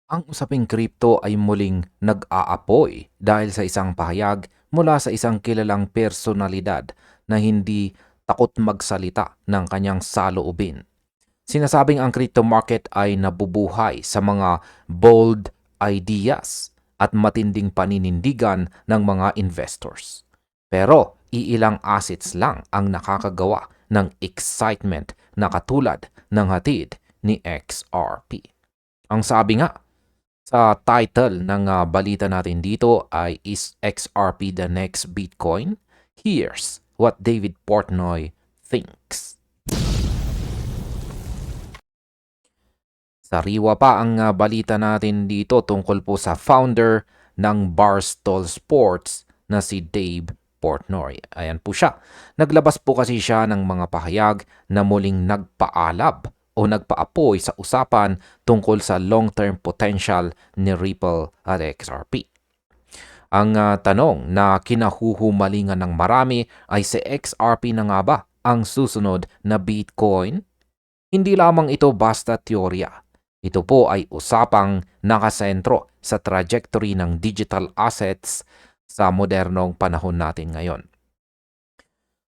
Ang usaping kripto ay muling nag-aapoy dahil sa isang pahayag mula sa isang kilalang personalidad na hindi takot magsalita ng kanyang saloobin. Sinasabing ang crypto market ay nabubuhay sa mga bold ideas at matinding paninindigan ng mga investors. Pero iilang assets lang ang nakakagawa ng excitement na katulad ng hatid ni XRP. Ang sabi nga sa title ng balita natin dito ay Is XRP the next Bitcoin? Here's what David Portnoy thinks. Sariwa pa ang balita natin dito tungkol po sa founder ng Barstool Sports na si Dave Portnoy. Ayan po siya. Naglabas po kasi siya ng mga pahayag na muling nagpaalab o nagpaapoy sa usapan tungkol sa long-term potential ni Ripple at XRP. Ang tanong na kinahuhumalingan ng marami ay si XRP na nga ba ang susunod na Bitcoin? Hindi lamang ito basta teorya. Ito po ay usapang nakasentro sa trajectory ng digital assets sa modernong panahon natin ngayon.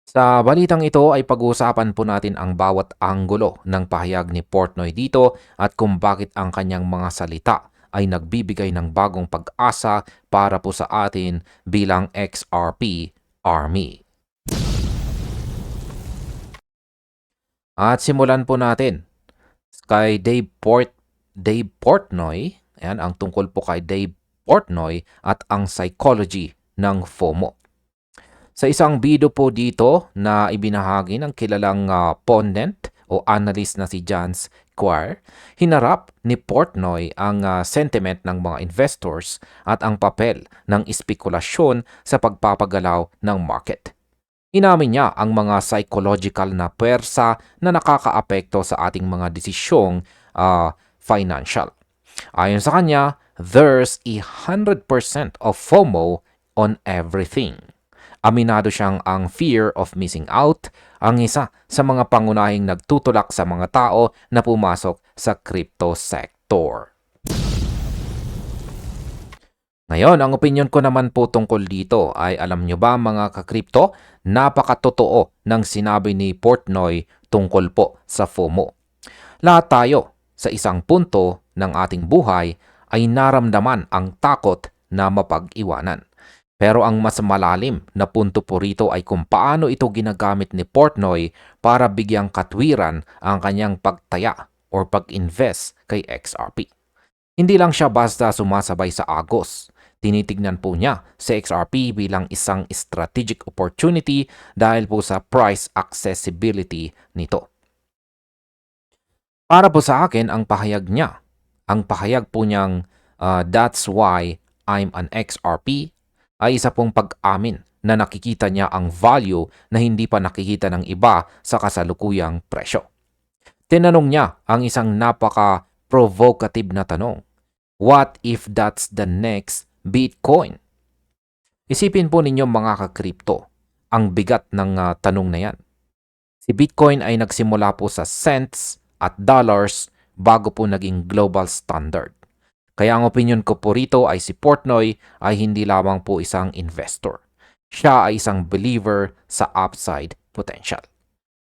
Sa balitang ito ay pag-uusapan po natin ang bawat anggulo ng pahayag ni Portnoy dito at kung bakit ang kanyang mga salita ay nagbibigay ng bagong pag-asa para po sa atin bilang XRP Army. At simulan po natin kay Dave Portnoy. Ayan, ang tungkol po kay Dave Portnoy at ang psychology ng FOMO. Sa isang video po dito na ibinahagi ng kilalang pundit o analyst na si John Squire, hinarap ni Portnoy ang sentiment ng mga investors at ang papel ng espekulasyon sa pagpapagalaw ng market. Inamin niya ang mga psychological na puwersa na nakakaapekto sa ating mga desisyong financial. Ayon sa kanya, there's 100% of FOMO on everything. Aminado siyang ang fear of missing out ang isa sa mga pangunahing nagtutulak sa mga tao na pumasok sa crypto sector. Ngayon, ang opinion ko naman po tungkol dito ay alam nyo ba mga kakripto, napakatotoo ng sinabi ni Portnoy tungkol po sa FOMO. Lahat tayo sa isang punto ng ating buhay ay naramdaman ang takot na mapag-iwanan. Pero ang mas malalim na punto po rito ay kung paano ito ginagamit ni Portnoy para bigyang katwiran ang kanyang pagtaya or pag-invest kay XRP. Hindi lang siya basta sumasabay sa agos. Tinitignan po niya si XRP bilang isang strategic opportunity dahil po sa price accessibility nito. Para po sa akin, ang pahayag niya, ang pahayag po niyang that's why I'm an XRP ay isa pong pag-amin na nakikita niya ang value na hindi pa nakikita ng iba sa kasalukuyang presyo. Tinanong niya ang isang napaka-provocative na tanong. What if that's the next Bitcoin? Isipin po ninyo mga kakripto, ang bigat ng tanong na yan. Si Bitcoin ay nagsimula po sa cents at dollars bago po naging global standard. Kaya ang opinion ko po rito ay si Portnoy ay hindi lamang po isang investor. Siya ay isang believer sa upside potential.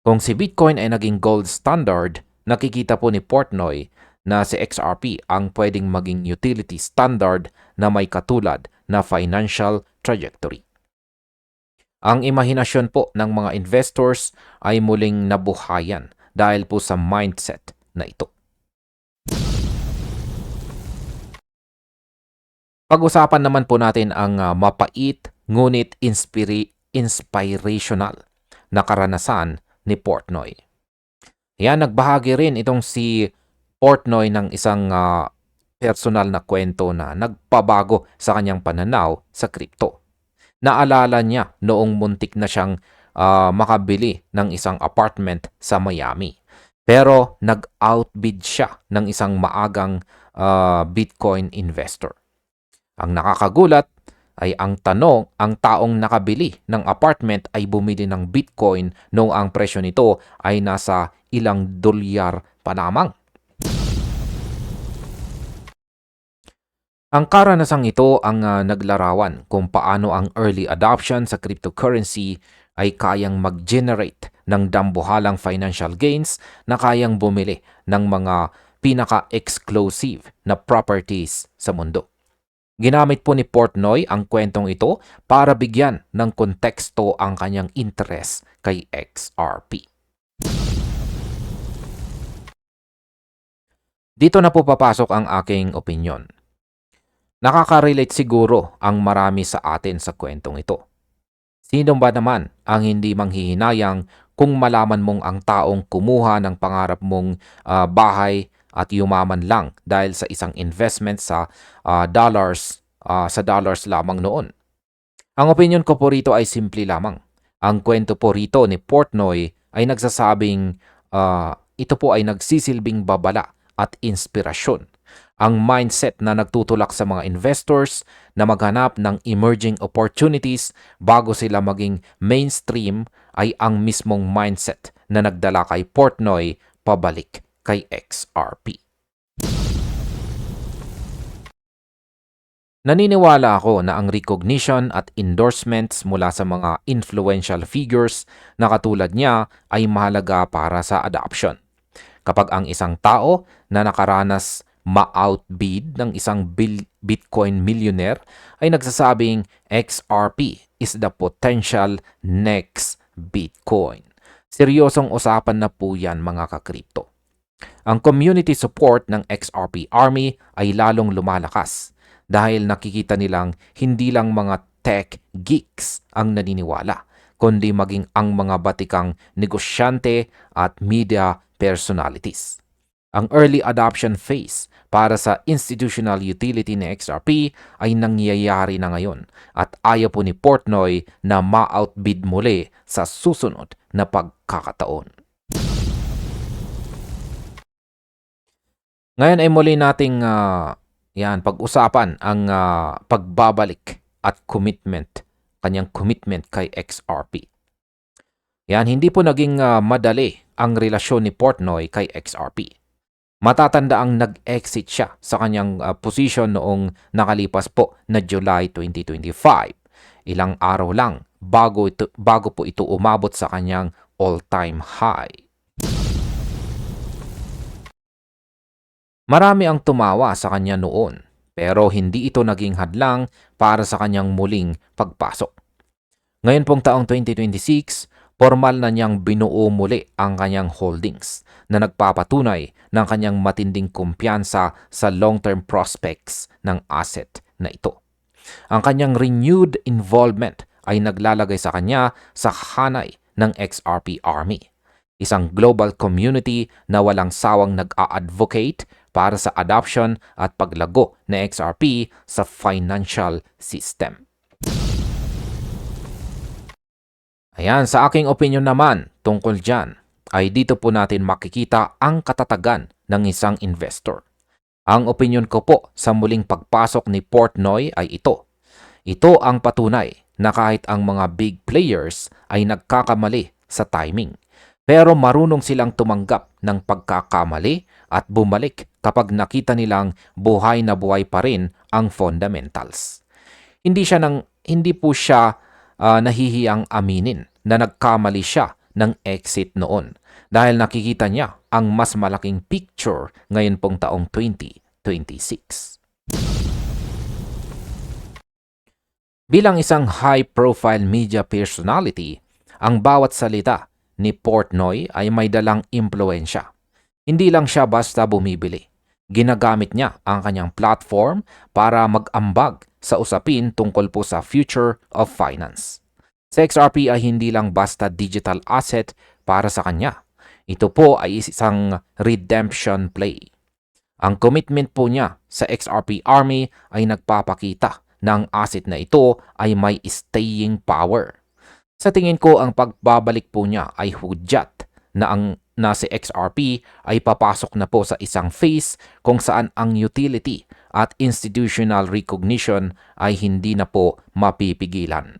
Kung si Bitcoin ay naging gold standard, nakikita po ni Portnoy na si XRP ang pwedeng maging utility standard na may katulad na financial trajectory. Ang imahinasyon po ng mga investors ay muling nabuhayan dahil po sa mindset na ito. Pag-usapan naman po natin ang mapait ngunit inspirational na karanasan ni Portnoy. Yan, nagbahagi rin itong si Portnoy ng isang personal na kwento na nagpabago sa kanyang pananaw sa crypto. Naalala niya noong muntik na siyang makabili ng isang apartment sa Miami. Pero nag-outbid siya ng isang maagang Bitcoin investor. Ang nakakagulat ay ang taong nakabili ng apartment ay bumili ng Bitcoin noong ang presyo nito ay nasa ilang dolyar pa lamang. Ang karanasang ito ang naglarawan kung paano ang early adoption sa cryptocurrency ay kayang mag-generate ng dambuhalang financial gains na kayang bumili ng mga pinaka-exclusive na properties sa mundo. Ginamit po ni Portnoy ang kwentong ito para bigyan ng konteksto ang kanyang interest kay XRP. Dito na po papasok ang aking opinyon. Nakaka-relate siguro ang marami sa atin sa kwentong ito. Sino ba naman ang hindi manghihinayang kung malaman mong ang taong kumuha ng pangarap mong bahay at yumaman lang dahil sa isang investment sa dollars lamang noon? Ang opinion ko po rito ay simple lamang. Ang kwento po rito ni Portnoy ay nagsasabing ito po ay nagsisilbing babala at inspirasyon. Ang mindset na nagtutulak sa mga investors na maghanap ng emerging opportunities bago sila maging mainstream ay ang mismong mindset na nagdala kay Portnoy pabalik kay XRP. Naniniwala ako na ang recognition at endorsements mula sa mga influential figures na katulad niya ay mahalaga para sa adoption. Kapag ang isang tao na nakaranas ma-outbid ng isang Bitcoin millionaire ay nagsasabing XRP is the potential next Bitcoin. Seryosong usapan na po yan mga kakripto. Ang community support ng XRP Army ay lalong lumalakas dahil nakikita nilang hindi lang mga tech geeks ang naniniwala, kundi maging ang mga batikang negosyante at media personalities. Ang early adoption phase para sa institutional utility ni XRP ay nangyayari na ngayon at ayaw po ni Portnoy na ma-outbid muli sa susunod na pagkakataon. Ngayon ay muli nating pag-usapan ang pagbabalik at kanyang commitment kay XRP. Hindi po naging madali ang relasyon ni Portnoy kay XRP. Matatanda ang nag-exit siya sa kanyang position noong nakalipas po na July 2025. Ilang araw lang bago po ito umabot sa kanyang all-time high. Marami ang tumawa sa kanya noon, pero hindi ito naging hadlang para sa kanyang muling pagpasok. Ngayon pong taong 2026, formal na niyang binuo muli ang kanyang holdings na nagpapatunay ng kanyang matinding kumpiyansa sa long-term prospects ng asset na ito. Ang kanyang renewed involvement ay naglalagay sa kanya sa hanay ng XRP Army, isang global community na walang sawang nag-a-advocate para sa adoption at paglago ng XRP sa financial system. Sa aking opinion naman tungkol dyan, ay dito po natin makikita ang katatagan ng isang investor. Ang opinion ko po sa muling pagpasok ni Portnoy ay ito. Ito ang patunay na kahit ang mga big players ay nagkakamali sa timing, pero marunong silang tumanggap ng pagkakamali at bumalik kapag nakita nilang buhay na buhay pa rin ang fundamentals. Hindi po siya nahihiyang aminin na nagkamali siya ng exit noon dahil nakikita niya ang mas malaking picture ngayon pong taong 2026. Bilang isang high-profile media personality, ang bawat salita ni Portnoy ay may dalang impluensya. Hindi lang siya basta bumibili. Ginagamit niya ang kanyang platform para mag-ambag sa usapin tungkol po sa future of finance. Sa XRP ay hindi lang basta digital asset para sa kanya. Ito po ay isang redemption play. Ang commitment po niya sa XRP Army ay nagpapakita na ang asset na ito ay may staying power. Sa tingin ko, ang pagbabalik po niya ay hudyat na si XRP ay papasok na po sa isang phase kung saan ang utility at institutional recognition ay hindi na po mapipigilan.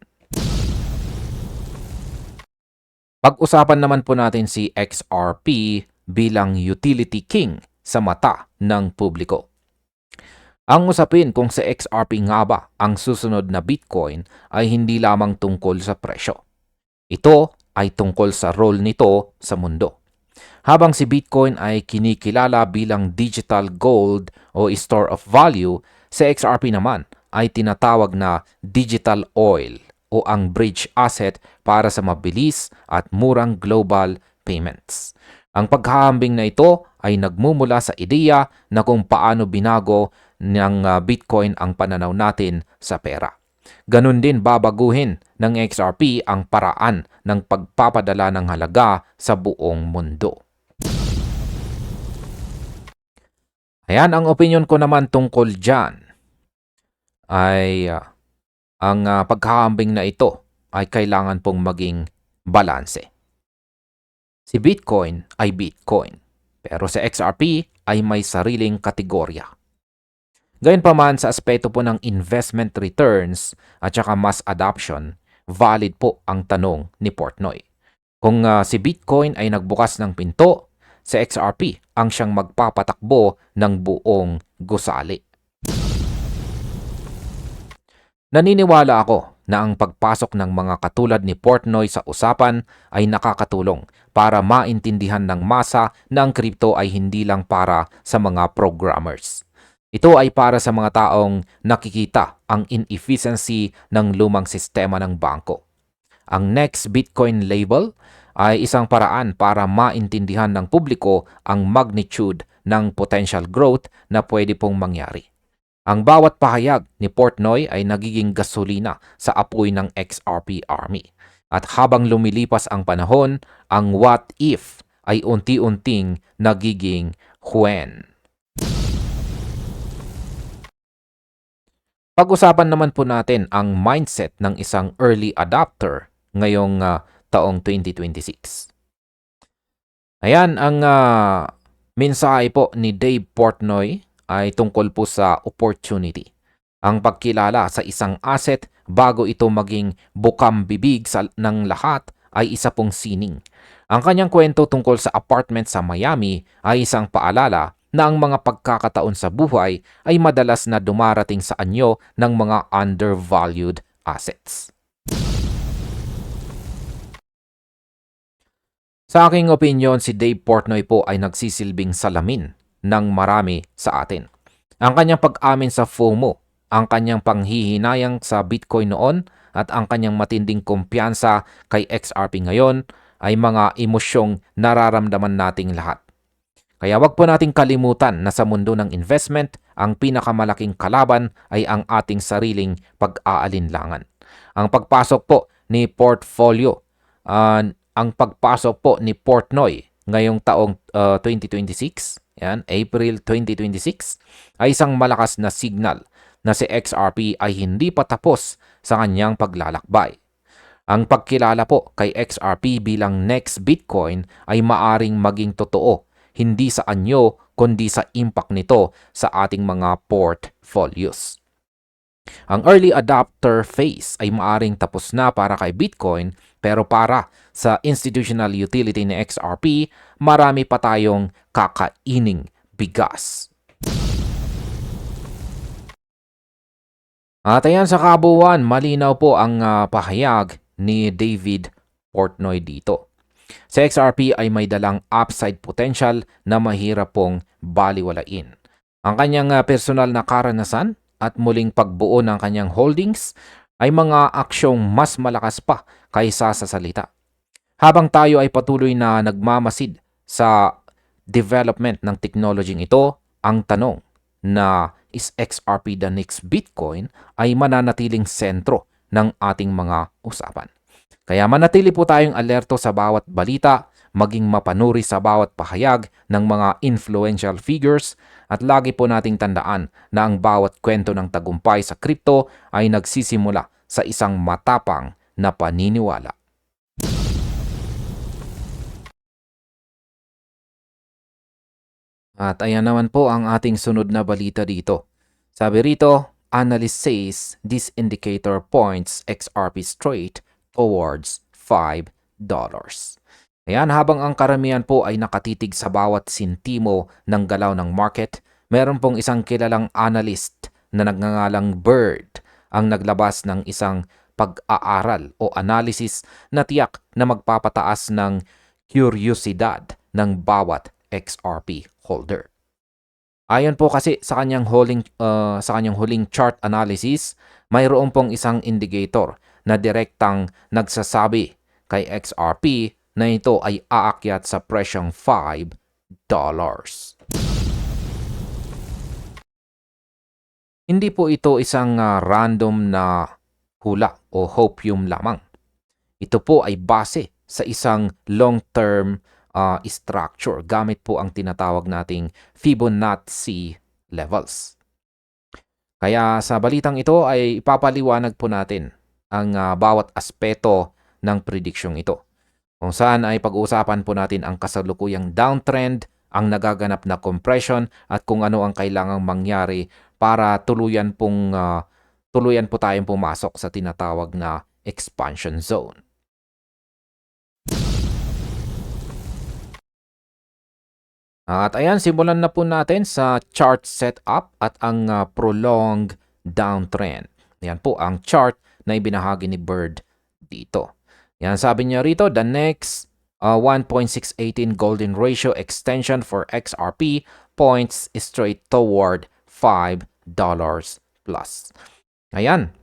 Pag-usapan naman po natin si XRP bilang utility king sa mata ng publiko. Ang usapin kung sa XRP nga ba ang susunod na Bitcoin ay hindi lamang tungkol sa presyo. Ito ay tungkol sa role nito sa mundo. Habang si Bitcoin ay kinikilala bilang digital gold o store of value, sa XRP naman ay tinatawag na digital oil o ang bridge asset para sa mabilis at murang global payments. Ang paghahambing na ito ay nagmumula sa ideya na kung paano binago ng Bitcoin ang pananaw natin sa pera. Ganon din babaguhin ng XRP ang paraan ng pagpapadala ng halaga sa buong mundo. Ayan, ang opinion ko naman tungkol dyan ay ang paghahambing na ito ay kailangan pong maging balanse. Si Bitcoin ay Bitcoin, pero sa XRP ay may sariling kategorya. Gayunpaman sa aspeto po ng investment returns at saka mass adoption, valid po ang tanong ni Portnoy. Kung si Bitcoin ay nagbukas ng pinto, sa XRP ang siyang magpapatakbo ng buong gusali. Naniniwala ako na ang pagpasok ng mga katulad ni Portnoy sa usapan ay nakakatulong para maintindihan ng masa na ang crypto ay hindi lang para sa mga programmers. Ito ay para sa mga taong nakikita ang inefficiency ng lumang sistema ng bangko. Ang Next Bitcoin label ay isang paraan para maintindihan ng publiko ang magnitude ng potential growth na pwede pong mangyari. Ang bawat pahayag ni Portnoy ay nagiging gasolina sa apoy ng XRP Army. At habang lumilipas ang panahon, ang what if ay unti-unting nagiging when. Pag-usapan naman po natin ang mindset ng isang early adopter ngayong taong 2026. Ayan, ang mensahe po ni Dave Portnoy ay tungkol po sa opportunity. Ang pagkilala sa isang asset bago ito maging bukang bibig ng lahat ay isa pong sining. Ang kanyang kwento tungkol sa apartment sa Miami ay isang paalala na ang mga pagkakataon sa buhay ay madalas na dumarating sa anyo ng mga undervalued assets. Sa aking opinyon, si Dave Portnoy po ay nagsisilbing salamin ng marami sa atin. Ang kanyang pag-amin sa FOMO, ang kanyang panghihinayang sa Bitcoin noon at ang kanyang matinding kumpiyansa kay XRP ngayon ay mga emosyong nararamdaman nating lahat. Kaya wag po nating kalimutan na sa mundo ng investment, ang pinakamalaking kalaban ay ang ating sariling pag-aalinlangan. Ang pagpasok po ni Portnoy ngayong taong 2026, yan, April 2026, ay isang malakas na signal na si XRP ay hindi pa tapos sa kanyang paglalakbay. Ang pagkilala po kay XRP bilang next Bitcoin ay maaring maging totoo, hindi sa anyo kundi sa impact nito sa ating mga portfolios. Ang early adopter phase ay maaring tapos na para kay Bitcoin, pero para sa institutional utility ni XRP, marami pa tayong kakaining bigas. At ayan, sa kabuuan, malinaw po ang pahayag ni David Portnoy dito. Sa XRP ay may dalang upside potential na mahirap pong baliwalain. Ang kanyang personal na karanasan at muling pagbuo ng kanyang holdings ay mga aksyong mas malakas pa kaysa sa salita. Habang tayo ay patuloy na nagmamasid sa development ng technology ito, ang tanong na is XRP the next Bitcoin ay mananatiling sentro ng ating mga usapan. Kaya manatili po tayong alerto sa bawat balita, maging mapanuri sa bawat pahayag ng mga influential figures at lagi po nating tandaan na ang bawat kwento ng tagumpay sa crypto ay nagsisimula sa isang matapang na paniniwala. At ayan naman po ang ating sunod na balita dito. Sabi rito, analyst says this indicator points XRP straight towards $5. Ayan, habang ang karamihan po ay nakatitig sa bawat sintimo ng galaw ng market, meron pong isang kilalang analyst na nagngangalang Bird ang naglabas ng isang pag-aaral o analysis na tiyak na magpapataas ng kuryosidad ng bawat XRP holder. Ayon po kasi sa kanyang huling chart analysis, mayroon pong isang indicator na direktang nagsasabi kay XRP na ito ay aakyat sa presyong $5. Hindi po ito isang random na hula o hopium lamang. Ito po ay base sa isang long-term structure gamit po ang tinatawag nating Fibonacci levels. Kaya sa balitang ito ay ipapaliwanag po natin ang bawat aspeto ng prediksyong ito. Kung saan ay pag-uusapan po natin ang kasalukuyang downtrend, ang nagaganap na compression at kung ano ang kailangang mangyari para tuluyan po tayong pumasok sa tinatawag na expansion zone. At ayan, simulan na po natin sa chart setup at ang prolonged downtrend. Yan po ang chart na ibinahagi ni Bird dito. Yan, sabi niya rito, the next 1.618 golden ratio extension for XRP points straight toward $5 plus. Ayan.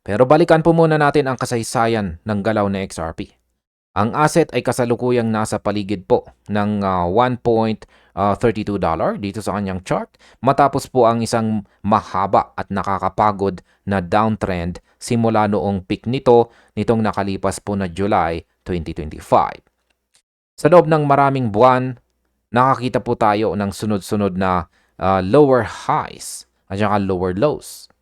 Pero balikan po muna natin ang kasaysayan ng galaw na XRP. Ang asset ay kasalukuyang nasa paligid po ng $1.32 dito sa kanyang chart matapos po ang isang mahaba at nakakapagod na downtrend simula noong peak nitong nakalipas po na July 2025. Sa loob ng maraming buwan, nakakita po tayo ng sunod-sunod na lower highs at saka lower lows.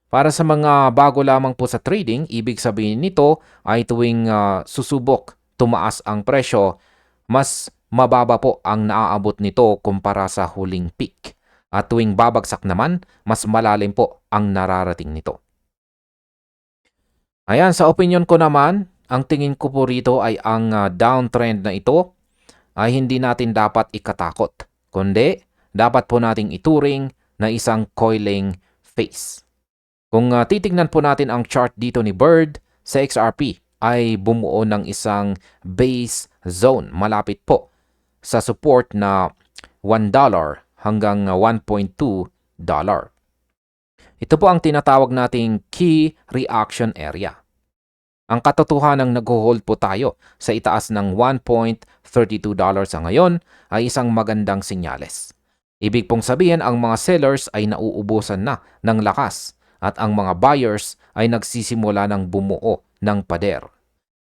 Para sa mga bago lamang po sa trading, ibig sabihin nito ay tuwing susubok tumaas ang presyo, mas mababa po ang naaabot nito kumpara sa huling peak. At tuwing babagsak naman, mas malalim po ang nararating nito. Ayan, sa opinion ko naman, ang tingin ko po rito ay ang downtrend na ito ay hindi natin dapat ikatakot, kundi dapat po nating ituring na isang coiling phase. Kung titignan po natin ang chart dito ni Bird, sa XRP ay bumuo ng isang base zone malapit po sa support na $1 hanggang $1.2. Ito po ang tinatawag nating key reaction area. Ang katotohanang nag-hold po tayo sa itaas ng $1.32 sa ngayon ay isang magandang senyales. Ibig pong sabihin ang mga sellers ay nauubusan na ng lakas at ang mga buyers ay nagsisimula ng bumuo ng pader.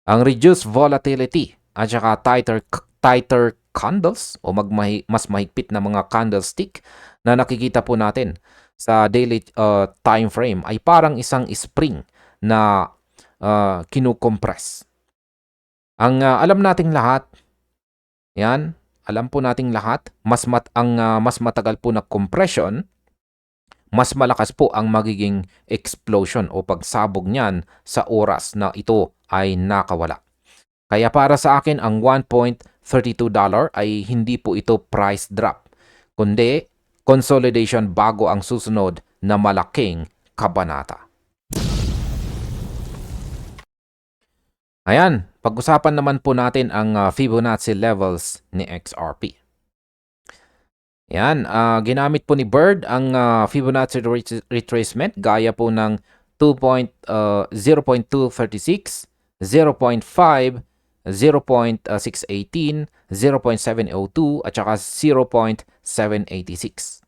Ang reduced volatility at saka tighter candles o mas mahigpit na mga candlestick na nakikita po natin sa daily time frame ay parang isang spring na kinukompress. Ang alam nating lahat, alam po nating lahat, mas matagal po na compression, mas malakas po ang magiging explosion o pagsabog niyan sa oras na ito ay nakawala. Kaya para sa akin, ang $1.32 ay hindi po ito price drop, kundi consolidation bago ang susunod na malaking kabanata. Ayan, pag-usapan naman po natin ang Fibonacci levels ni XRP. Yan, ginamit po ni Bird ang Fibonacci retracement gaya po ng 0.236, 0.5, 0.618, 0.702 at saka 0.786.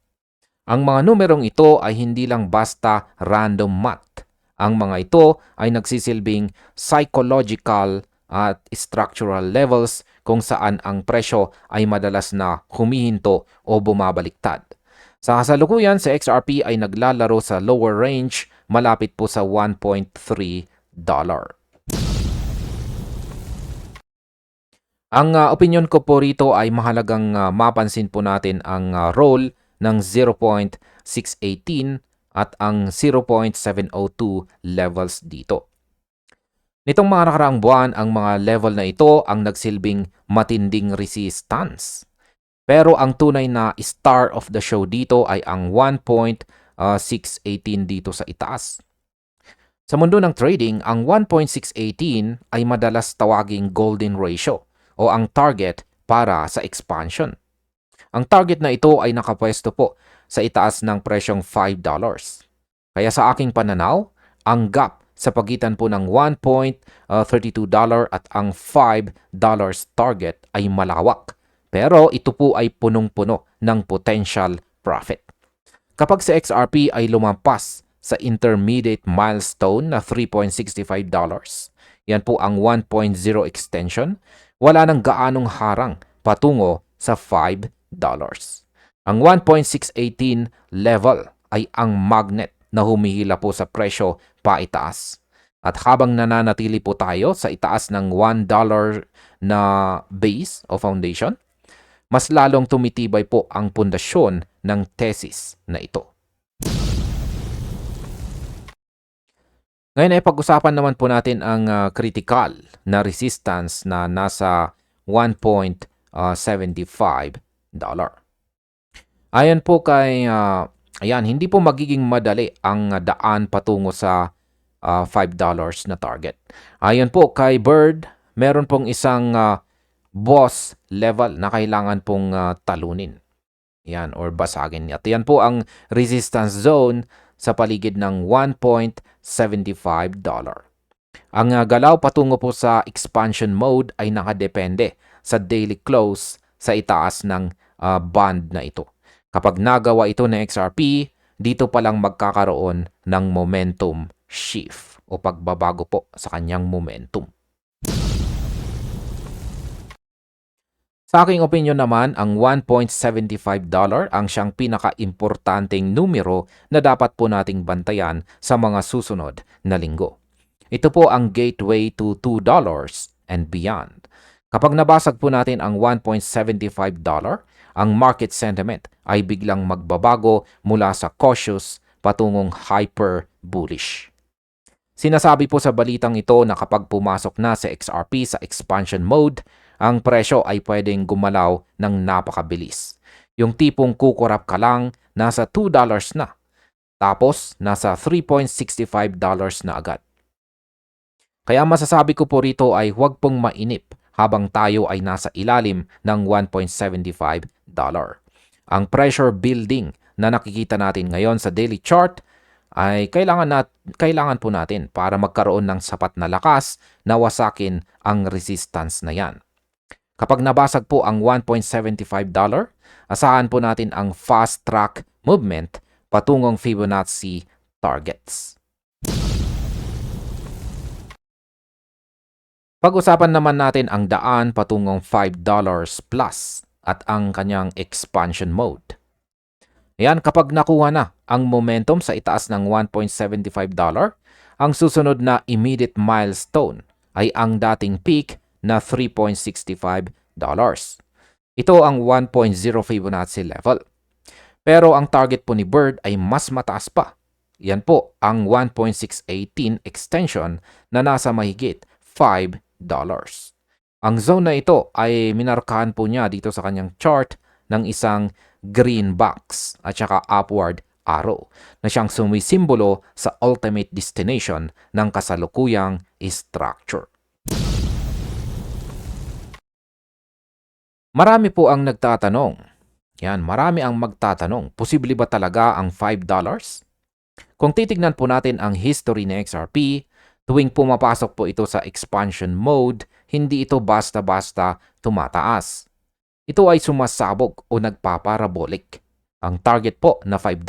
Ang mga numerong ito ay hindi lang basta random math. Ang mga ito ay nagsisilbing psychological at structural levels kung saan ang presyo ay madalas na humihinto o bumabaliktad. Sa kasalukuyan, sa XRP ay naglalaro sa lower range malapit po sa $1.3. Ang opinion ko po rito ay mahalagang mapansin po natin ang role ng 0.618 at ang 0.702 levels dito. Nitong mga nakaraang buwan, ang mga level na ito ang nagsilbing matinding resistance. Pero ang tunay na star of the show dito ay ang 1.3 1.618 dito sa itaas. Sa mundo ng trading, ang 1.618 ay madalas tawaging golden ratio o ang target para sa expansion. Ang target na ito ay nakapwesto po sa itaas ng presyong $5. Kaya sa aking pananaw, ang gap sa pagitan po ng $1.32 at ang $5 target ay malawak. Pero ito po ay punong-puno ng potential profit. Kapag sa XRP ay lumampas sa intermediate milestone na $3.65, yan po ang 1.0 extension, wala nang gaanong harang patungo sa $5. Ang 1.618 level ay ang magnet na humihila po sa presyo paitaas. At habang nananatili po tayo sa itaas ng $1 na base o foundation, mas lalong tumitibay po ang pundasyon ng thesis na ito. Ngayon ay pag-usapan naman po natin ang critical na resistance na nasa $1.75. Ayon po kay, hindi po magiging madali ang daan patungo sa $5 na target. Ayon po kay Bird, meron pong isang boss level na kailangan pong talunin. Yan, or basagin. At yan po ang resistance zone sa paligid ng $1.75. Ang galaw patungo po sa expansion mode ay nakadepende sa daily close sa itaas ng band na ito. Kapag nagawa ito ng XRP, dito pa lang magkakaroon ng momentum shift o pagbabago po sa kanyang momentum. Sa aking opinion naman, ang $1.75 ang siyang pinaka-importanteng numero na dapat po nating bantayan sa mga susunod na linggo. Ito po ang gateway to $2 and beyond. Kapag nabasag po natin ang $1.75, ang market sentiment ay biglang magbabago mula sa cautious patungong hyper-bullish. Sinasabi po sa balitang ito na kapag pumasok na sa XRP sa expansion mode, ang presyo ay pwedeng gumalaw ng napakabilis. Yung tipong kukurap ka lang, nasa $2 na. Tapos, nasa $3.65 na agad. Kaya masasabi ko po rito ay huwag pong mainip habang tayo ay nasa ilalim ng $1.75. Ang pressure building na nakikita natin ngayon sa daily chart ay kailangan po natin para magkaroon ng sapat na lakas na wasakin ang resistance na yan. Kapag nabasag po ang $1.75, asahan po natin ang fast track movement patungong Fibonacci targets. Pag-usapan naman natin ang daan patungong $5 plus at ang kanyang expansion mode. Ayan, kapag nakuha na ang momentum sa itaas ng $1.75, ang susunod na immediate milestone ay ang dating peak na $3.65. Ito ang 1.0 Fibonacci level. Pero ang target po ni Bird ay mas mataas pa. Yan po ang 1.618 extension na nasa mahigit $5. Ang zone na ito ay minarkahan po niya dito sa kanyang chart ng isang green box at saka upward arrow na siyang sumisimbolo sa ultimate destination ng kasalukuyang structure. Marami po ang nagtatanong. Marami ang magtatanong, posible ba talaga ang $5? Kung titignan po natin ang history ng XRP, tuwing pumapasok po ito sa expansion mode, hindi ito basta-basta tumataas. Ito ay sumasabog o nagpaparabolic. Ang target po na $5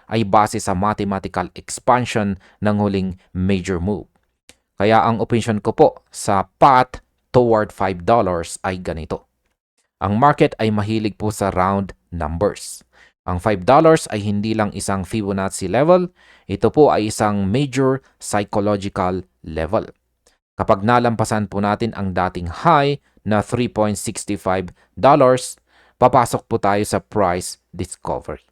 ay base sa mathematical expansion ng huling major move. Kaya ang opinion ko po sa path toward $5 ay ganito. Ang market ay mahilig po sa round numbers. Ang $5 ay hindi lang isang Fibonacci level, ito po ay isang major psychological level. Kapag nalampasan po natin ang dating high na $3.65, papasok po tayo sa price discovery.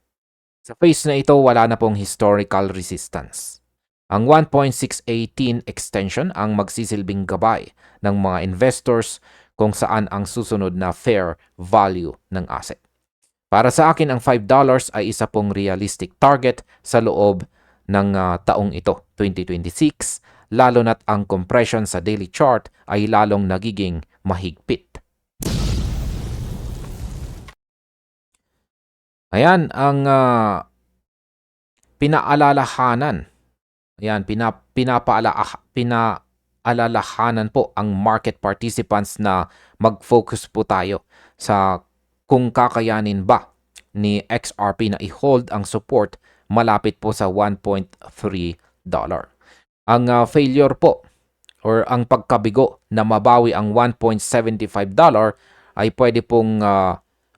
Sa phase na ito, wala na pong historical resistance. Ang 1.618 extension ang magsisilbing gabay ng mga investors kung saan ang susunod na fair value ng asset. Para sa akin, ang $5 ay isa pong realistic target sa loob ng taong ito, 2026, lalo na't ang compression sa daily chart ay lalong nagiging mahigpit. Ayan ang pinaalalahanan. Ayan, pinaalalahanan po ang market participants na mag-focus po tayo sa kung kakayanin ba ni XRP na i-hold ang support malapit po sa $1.3. Ang failure po or ang pagkabigo na mabawi ang $1.75 ay pwede pong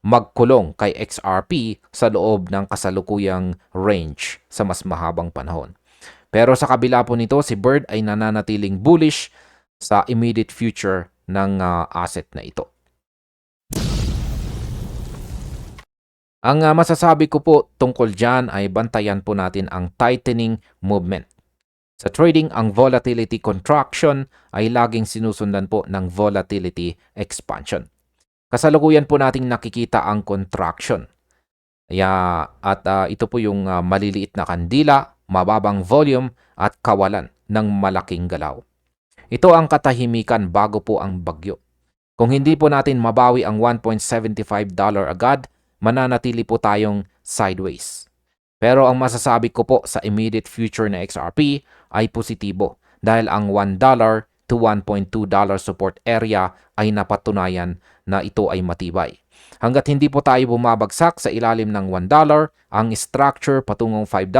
magkulong kay XRP sa loob ng kasalukuyang range sa mas mahabang panahon. Pero sa kabila po nito, si Bird ay nananatiling bullish sa immediate future ng asset na ito. Ang masasabi ko po tungkol dyan ay bantayan po natin ang tightening movement. Sa trading, ang volatility contraction ay laging sinusundan po ng volatility expansion. Kasalukuyan po nating nakikita ang contraction. At ito po yung maliliit na kandila, mababang volume at kawalan ng malaking galaw. Ito ang katahimikan bago po ang bagyo. Kung hindi po natin mabawi ang $1.75 agad, mananatili po tayong sideways. Pero ang masasabi ko po sa immediate future na XRP ay positibo dahil ang $1 to $1.2 support area ay napatunayan na ito ay matibay. Hanggat hindi po tayo bumabagsak sa ilalim ng $1, ang structure patungong $5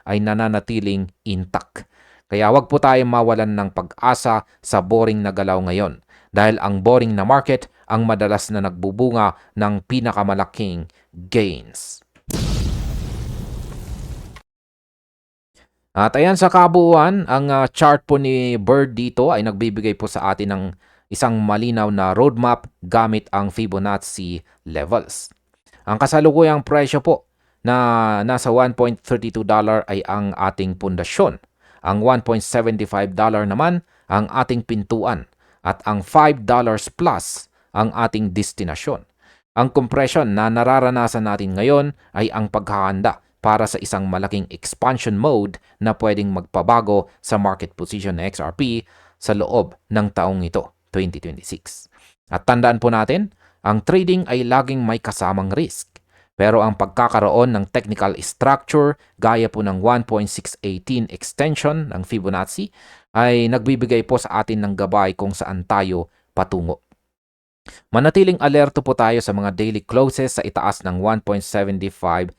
ay nananatiling intact. Kaya wag po tayo mawalan ng pag-asa sa boring na galaw ngayon dahil ang boring na market ang madalas na nagbubunga ng pinakamalaking gains. At ayan sa kabuuan, ang chart po ni Bird dito ay nagbibigay po sa atin ng isang malinaw na roadmap gamit ang Fibonacci levels. Ang kasalukuyang presyo po na nasa $1.32 ay ang ating pundasyon. Ang $1.75 naman ang ating pintuan at ang $5 plus ang ating destinasyon. Ang compression na nararanasan natin ngayon ay ang paghahanda para sa isang malaking expansion mode na pwedeng magpabago sa market position ng XRP sa loob ng taong ito, 2026. At tandaan po natin, ang trading ay laging may kasamang risk. Pero ang pagkakaroon ng technical structure gaya po ng 1.618 extension ng Fibonacci ay nagbibigay po sa atin ng gabay kung saan tayo patungo. Manatiling alerto po tayo sa mga daily closes sa itaas ng $1.75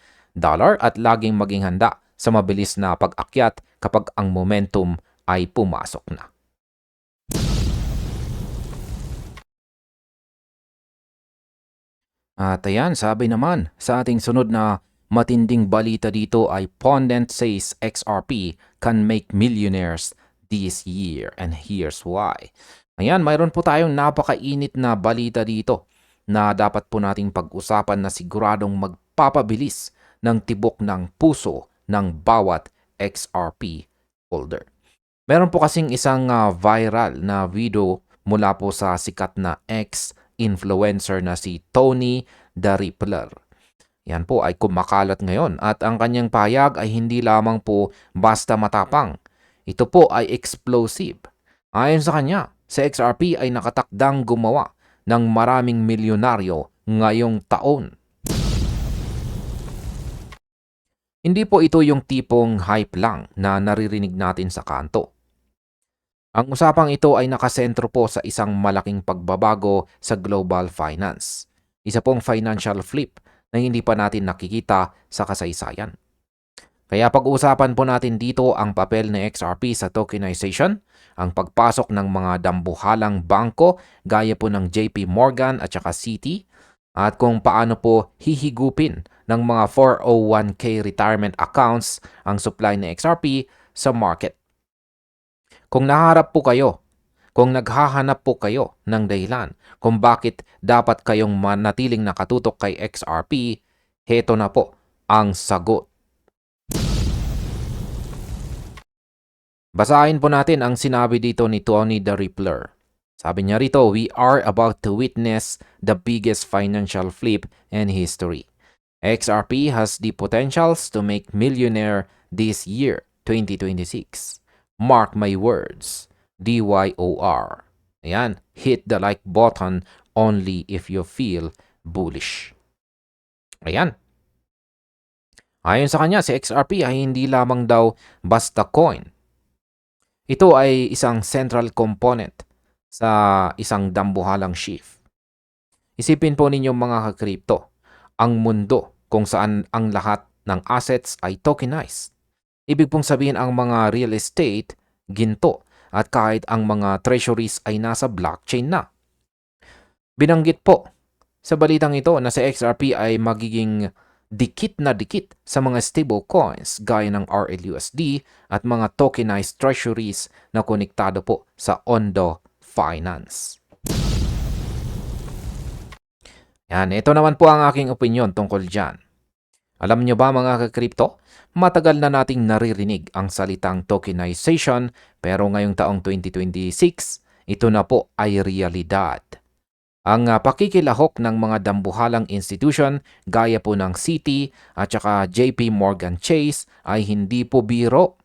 at laging maging handa sa mabilis na pag-akyat kapag ang momentum ay pumasok na. At ayan, sabi naman sa ating sunod na matinding balita dito ay Pondent says XRP can make millionaires this year and here's why. Ayan, mayroon po tayong napakainit na balita dito na dapat po nating pag-usapan na siguradong magpapabilis ng tibok ng puso ng bawat XRP holder. Meron po kasing isang viral na video mula po sa sikat na ex-influencer na si Tony the Rippler. Yan po ay kumakalat ngayon at ang kanyang pahayag ay hindi lamang po basta matapang. Ito po ay explosive. Ayon sa kanya, si XRP ay nakatakdang gumawa ng maraming milyonaryo ngayong taon. Hindi po ito yung tipong hype lang na naririnig natin sa kanto. Ang usapang ito ay nakasentro po sa isang malaking pagbabago sa global finance. Isa pong financial flip na hindi pa natin nakikita sa kasaysayan. Kaya pag-uusapan po natin dito ang papel ng XRP sa tokenization, ang pagpasok ng mga dambuhalang bangko gaya po ng JP Morgan at saka Citi, at kung paano po hihigupin ng mga 401k retirement accounts ang supply ng XRP sa market. Kung naghahanap po kayo ng dahilan kung bakit dapat kayong manatiling nakatutok kay XRP, heto na po ang sagot. Basahin po natin ang sinabi dito ni Tony the Rippler. Sabi niya rito, we are about to witness the biggest financial flip in history. XRP has the potentials to make millionaire this year, 2026. Mark my words. DYOR. Ayan, hit the like button only if you feel bullish. Ayan. Ayon sa kanya, si XRP ay hindi lamang daw basta coin. Ito ay isang central component sa isang dambuhalang shift. Isipin po ninyo mga ka-crypto, ang mundo kung saan ang lahat ng assets ay tokenized. Ibig pong sabihin ang mga real estate, ginto, at kahit ang mga treasuries ay nasa blockchain na. Binanggit po sa balitang ito na si XRP ay magiging dikit na dikit sa mga stable coins gaya ng RLUSD at mga tokenized treasuries na konektado po sa Ondo Finance. Yan, ito naman po ang aking opinion tungkol dyan. Alam nyo ba mga ka-crypto, matagal na nating naririnig ang salitang tokenization pero ngayong taong 2026, ito na po ay realidad. Ang pakikilahok ng mga dambuhalang institution gaya po ng Citi at saka JP Morgan Chase ay hindi po biro.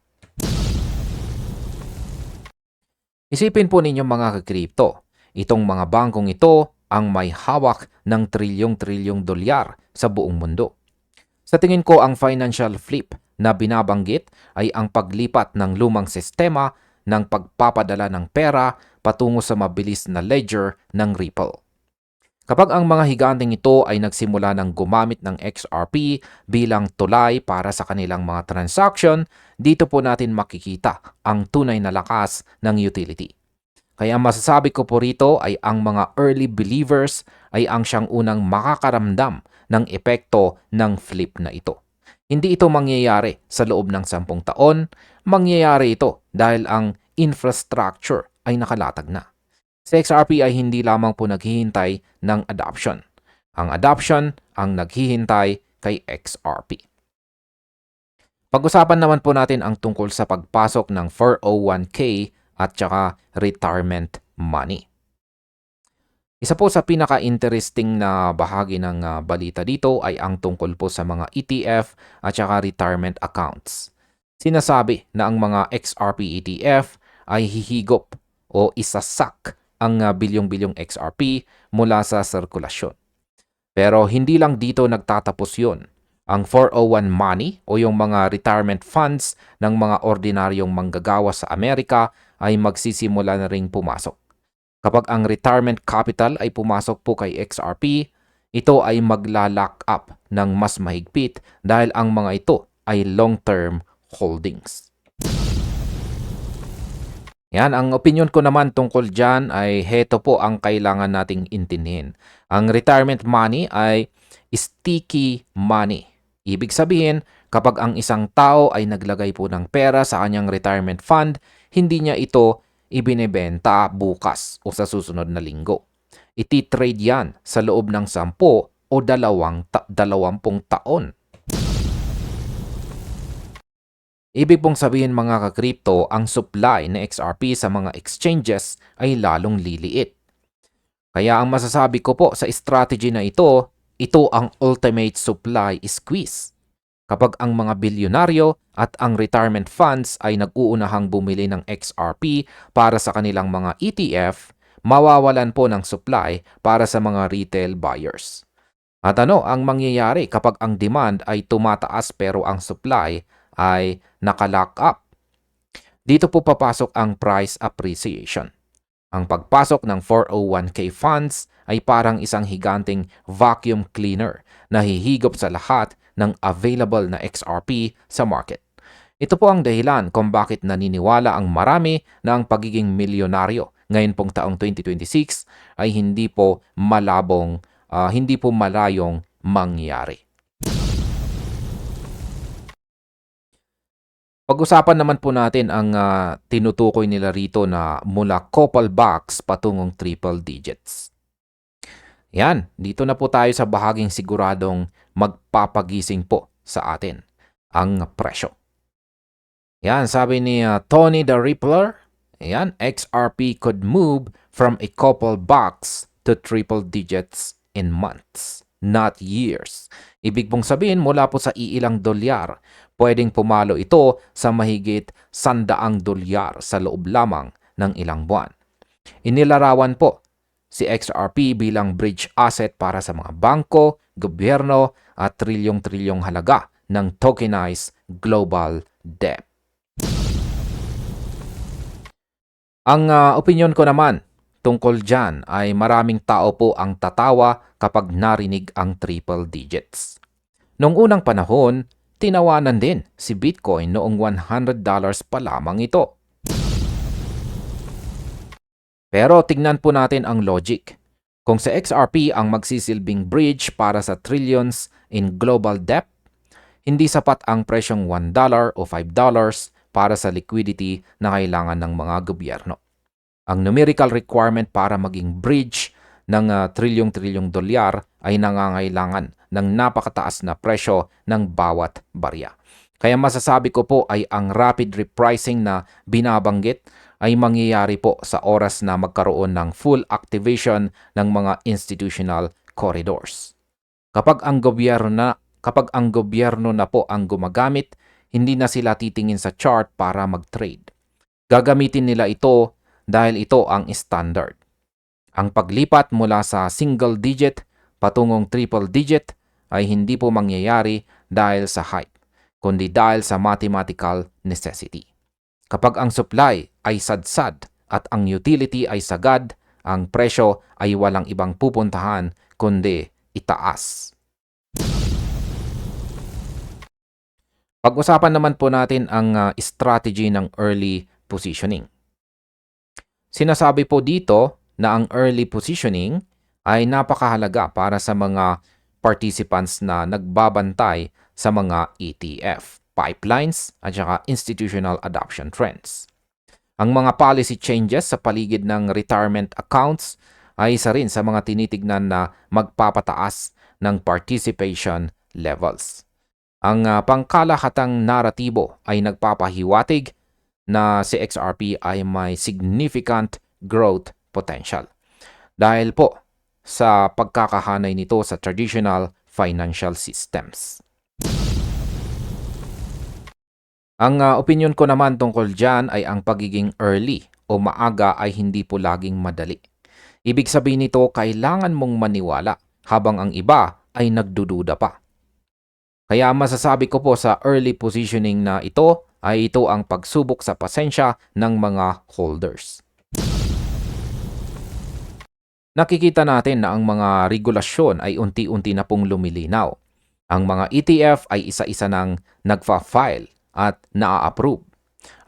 Isipin po ninyo mga ka-crypto, itong mga bangkong ito ang may hawak ng trilyong-trilyong dolyar sa buong mundo. Sa tingin ko, ang financial flip na binabanggit ay ang paglipat ng lumang sistema ng pagpapadala ng pera patungo sa mabilis na ledger ng Ripple. Kapag ang mga higanteng ito ay nagsimula ng gumamit ng XRP bilang tulay para sa kanilang mga transaction, dito po natin makikita ang tunay na lakas ng utility. Kaya masasabi ko po rito ay ang mga early believers ay ang siyang unang makakaramdam ng epekto ng flip na ito. Hindi ito mangyayari sa loob ng 10 taon, mangyayari ito dahil ang infrastructure ay nakalatag na. Si XRP ay hindi lamang po naghihintay ng adoption. Ang adoption ang naghihintay kay XRP. Pag-usapan naman po natin ang tungkol sa pagpasok ng 401k at saka retirement money. Isa po sa pinaka-interesting na bahagi ng balita dito ay ang tungkol po sa mga ETF at saka retirement accounts. Sinasabi na ang mga XRP ETF ay hihigop o isasak ang bilyong-bilyong XRP mula sa sirkulasyon. Pero hindi lang dito nagtatapos yun. Ang 401 money o yung mga retirement funds ng mga ordinaryong manggagawa sa Amerika ay magsisimula na ring pumasok. Kapag ang retirement capital ay pumasok po kay XRP, ito ay magla-lock up ng mas mahigpit dahil ang mga ito ay long-term holdings. Yan, ang opinion ko naman tungkol dyan ay heto po ang kailangan nating intindihin. Ang retirement money ay sticky money. Ibig sabihin, kapag ang isang tao ay naglagay po ng pera sa kanyang retirement fund, hindi niya ito ibinebenta bukas o sa susunod na linggo. Iti-trade yan sa loob ng 10 o 20 taon. Ibig pong sabihin mga ka-crypto, ang supply na XRP sa mga exchanges ay lalong liliit. Kaya ang masasabi ko po sa strategy na ito ang ultimate supply squeeze. Kapag ang mga bilyonaryo at ang retirement funds ay nag-uunahang bumili ng XRP para sa kanilang mga ETF, mawawalan po ng supply para sa mga retail buyers. At ano ang mangyayari kapag ang demand ay tumataas pero ang supply ay naka-lock up? Dito po papasok ang price appreciation. Ang pagpasok ng 401k funds ay parang isang higanting vacuum cleaner na hihigop sa lahat ng available na XRP sa market. Ito po ang dahilan kung bakit naniniwala ang marami na ang pagiging milyonaryo ngayon pong taong 2026 ay hindi po malayong mangyari. Pag-usapan naman po natin ang tinutukoy nila rito na mula couple bucks patungong triple digits. Yan, dito na po tayo sa bahaging siguradong magpapagising po sa atin, ang presyo. Yan, sabi ni Tony the Rippler, yan, XRP could move from a couple bucks to triple digits in months, not years. Ibig pong sabihin mula po sa iilang dolyar, pwedeng pumalo ito sa mahigit 100 dolyar sa loob lamang ng ilang buwan. Inilarawan po si XRP bilang bridge asset para sa mga bangko, gobyerno at trilyong-trilyong halaga ng tokenized global debt. Ang opinyon ko naman tungkol dyan ay maraming tao po ang tatawa kapag narinig ang triple digits. Noong unang panahon, tinawanan din si Bitcoin noong $100 pa lamang ito. Pero tignan po natin ang logic. Kung sa XRP ang magsisilbing bridge para sa trillions in global debt, hindi sapat ang presyong $1 o $5 para sa liquidity na kailangan ng mga gobyerno. Ang numerical requirement para maging bridge ng trilyong-trilyong dolyar ay nangangailangan ng napakataas na presyo ng bawat barya. Kaya masasabi ko po ay ang rapid repricing na binabanggit ay mangyayari po sa oras na magkaroon ng full activation ng mga institutional corridors. Kapag ang gobyerno na po ang gumagamit, hindi na sila titingin sa chart para mag-trade. Gagamitin nila ito dahil ito ang standard. Ang paglipat mula sa single digit patungong triple digit ay hindi po mangyayari dahil sa hype, kundi dahil sa mathematical necessity. Kapag ang supply ay sadsad at ang utility ay sagad, ang presyo ay walang ibang pupuntahan kundi itaas. Pag-usapan naman po natin ang strategy ng early positioning. Sinasabi po dito na ang early positioning ay napakahalaga para sa mga participants na nagbabantay sa mga ETF, pipelines at saka institutional adoption trends. Ang mga policy changes sa paligid ng retirement accounts ay isa rin sa mga tinitignan na magpapataas ng participation levels. Ang pangkalahatang naratibo ay nagpapahiwatig na si XRP ay may significant growth potential dahil po sa pagkakahanay nito sa traditional financial systems. Ang opinion ko naman tungkol dyan ay ang pagiging early o maaga ay hindi po laging madali. Ibig sabihin nito, kailangan mong maniwala habang ang iba ay nagdududa pa. Kaya masasabi ko po sa early positioning na ito ay ito ang pagsubok sa pasensya ng mga holders. Nakikita natin na ang mga regulasyon ay unti-unti na pong lumilinaw. Ang mga ETF ay isa-isa nang nagfa-file at naa-approve.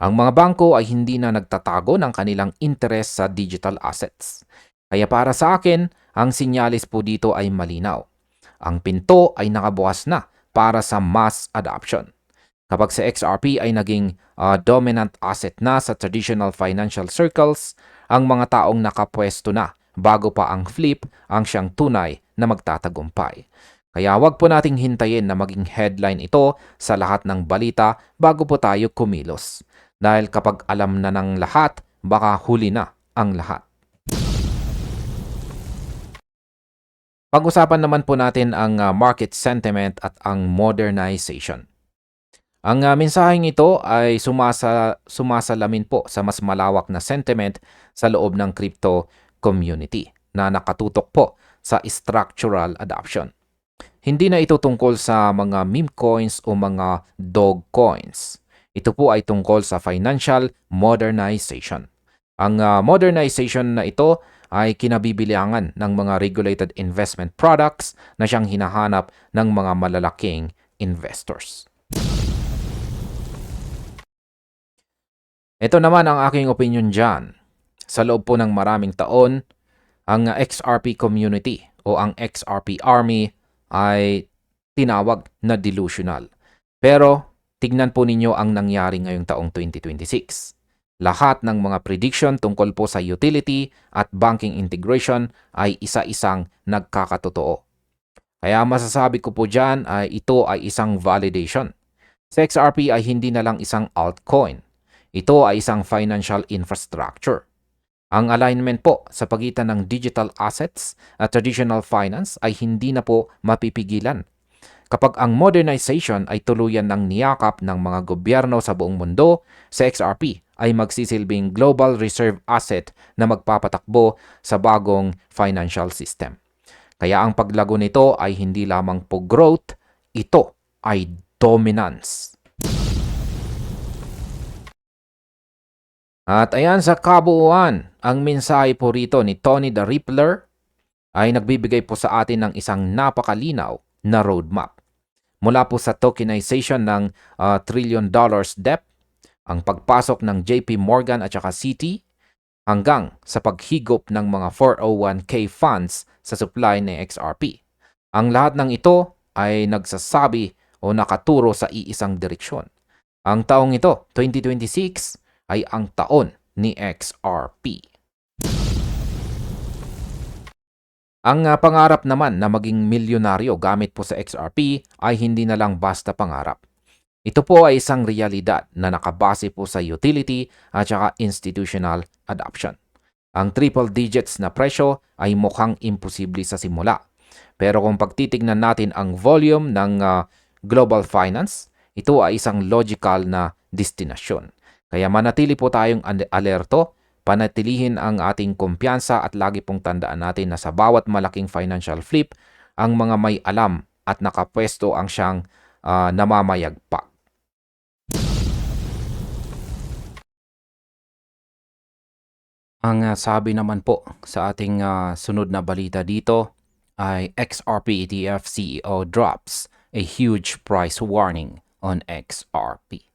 Ang mga bangko ay hindi na nagtatago ng kanilang interest sa digital assets. Kaya para sa akin, ang sinyalis po dito ay malinaw. Ang pinto ay nakabukas na para sa mass adoption. Kapag sa XRP ay naging dominant asset na sa traditional financial circles, ang mga taong nakapwesto na bago pa ang flip ang siyang tunay na magtatagumpay. Kaya wag po nating hintayin na maging headline ito sa lahat ng balita bago po tayo kumilos. Dahil kapag alam na ng lahat, baka huli na ang lahat. Pag-usapan naman po natin ang market sentiment at ang modernization. Ang mensaheng ito ay sumasalamin po sa mas malawak na sentiment sa loob ng crypto community na nakatutok po sa structural adoption. Hindi na ito tungkol sa mga meme coins o mga dog coins. Ito po ay tungkol sa financial modernization. Ang modernization na ito ay kinabibilangan ng mga regulated investment products na siyang hinahanap ng mga malalaking investors. Ito naman ang aking opinion dyan. Sa loob po ng maraming taon, ang XRP community o ang XRP army ay tinawag na delusional. Pero tignan po ninyo ang nangyari ngayong taong 2026. Lahat ng mga prediction tungkol po sa utility at banking integration ay isa-isang nagkakatotoo. Kaya masasabi ko po dyan ay ito ay isang validation. Sa XRP ay hindi na lang isang altcoin. Ito ay isang financial infrastructure. Ang alignment po sa pagitan ng digital assets at traditional finance ay hindi na po mapipigilan. Kapag ang modernization ay tuluyan ng niyakap ng mga gobyerno sa buong mundo, sa XRP ay magsisilbing global reserve asset na magpapatakbo sa bagong financial system. Kaya ang paglago nito ay hindi lamang po growth, ito ay dominance. At ayan sa kabuuan, ang mensahe po rito ni Tony the Rippler ay nagbibigay po sa atin ng isang napakalinaw na roadmap. Mula po sa tokenization ng $1 trillion debt, ang pagpasok ng JP Morgan at saka Citi, hanggang sa paghigop ng mga 401k funds sa supply ng XRP. Ang lahat ng ito ay nagsasabi o nakaturo sa iisang direksyon. Ang taong ito, 2026, ay ang taon ni XRP. Ang pangarap naman na maging milyonaryo gamit po sa XRP ay hindi na lang basta pangarap. Ito po ay isang realidad na nakabase po sa utility at saka institutional adoption. Ang triple digits na presyo ay mukhang imposible sa simula. Pero kung pagtitignan natin ang volume ng global finance, ito ay isang logical na destinasyon. Kaya manatili po tayong alerto, panatilihin ang ating kumpiyansa at lagi pong tandaan natin na sa bawat malaking financial flip, ang mga may alam at nakapwesto ang siyang namamayagpag. Ang sabi naman po sa ating sunod na balita dito ay XRP ETF CEO drops a huge price warning on XRP.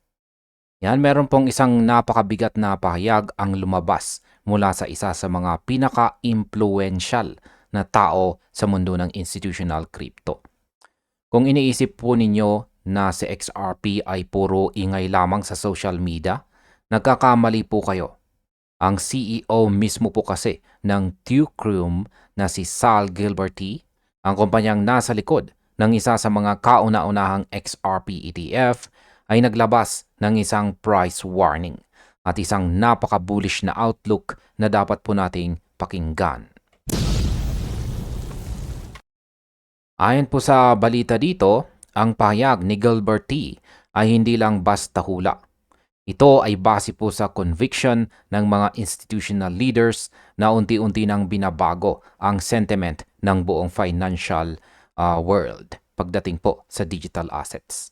Yan, meron pong isang napakabigat na pahayag ang lumabas mula sa isa sa mga pinaka-influential na tao sa mundo ng institutional crypto. Kung iniisip po ninyo na si XRP ay puro ingay lamang sa social media, nagkakamali po kayo. Ang CEO mismo po kasi ng Teucrium na si Sal Gilberty, ang kumpanyang nasa likod ng isa sa mga kauna-unahang XRP ETF, ay naglabas ng isang price warning at isang napaka-bullish na outlook na dapat po nating pakinggan. Ayon po sa balita dito, ang pahayag ni Gilberty ay hindi lang basta hula. Ito ay base po sa conviction ng mga institutional leaders na unti-unti nang binabago ang sentiment ng buong financial world pagdating po sa digital assets.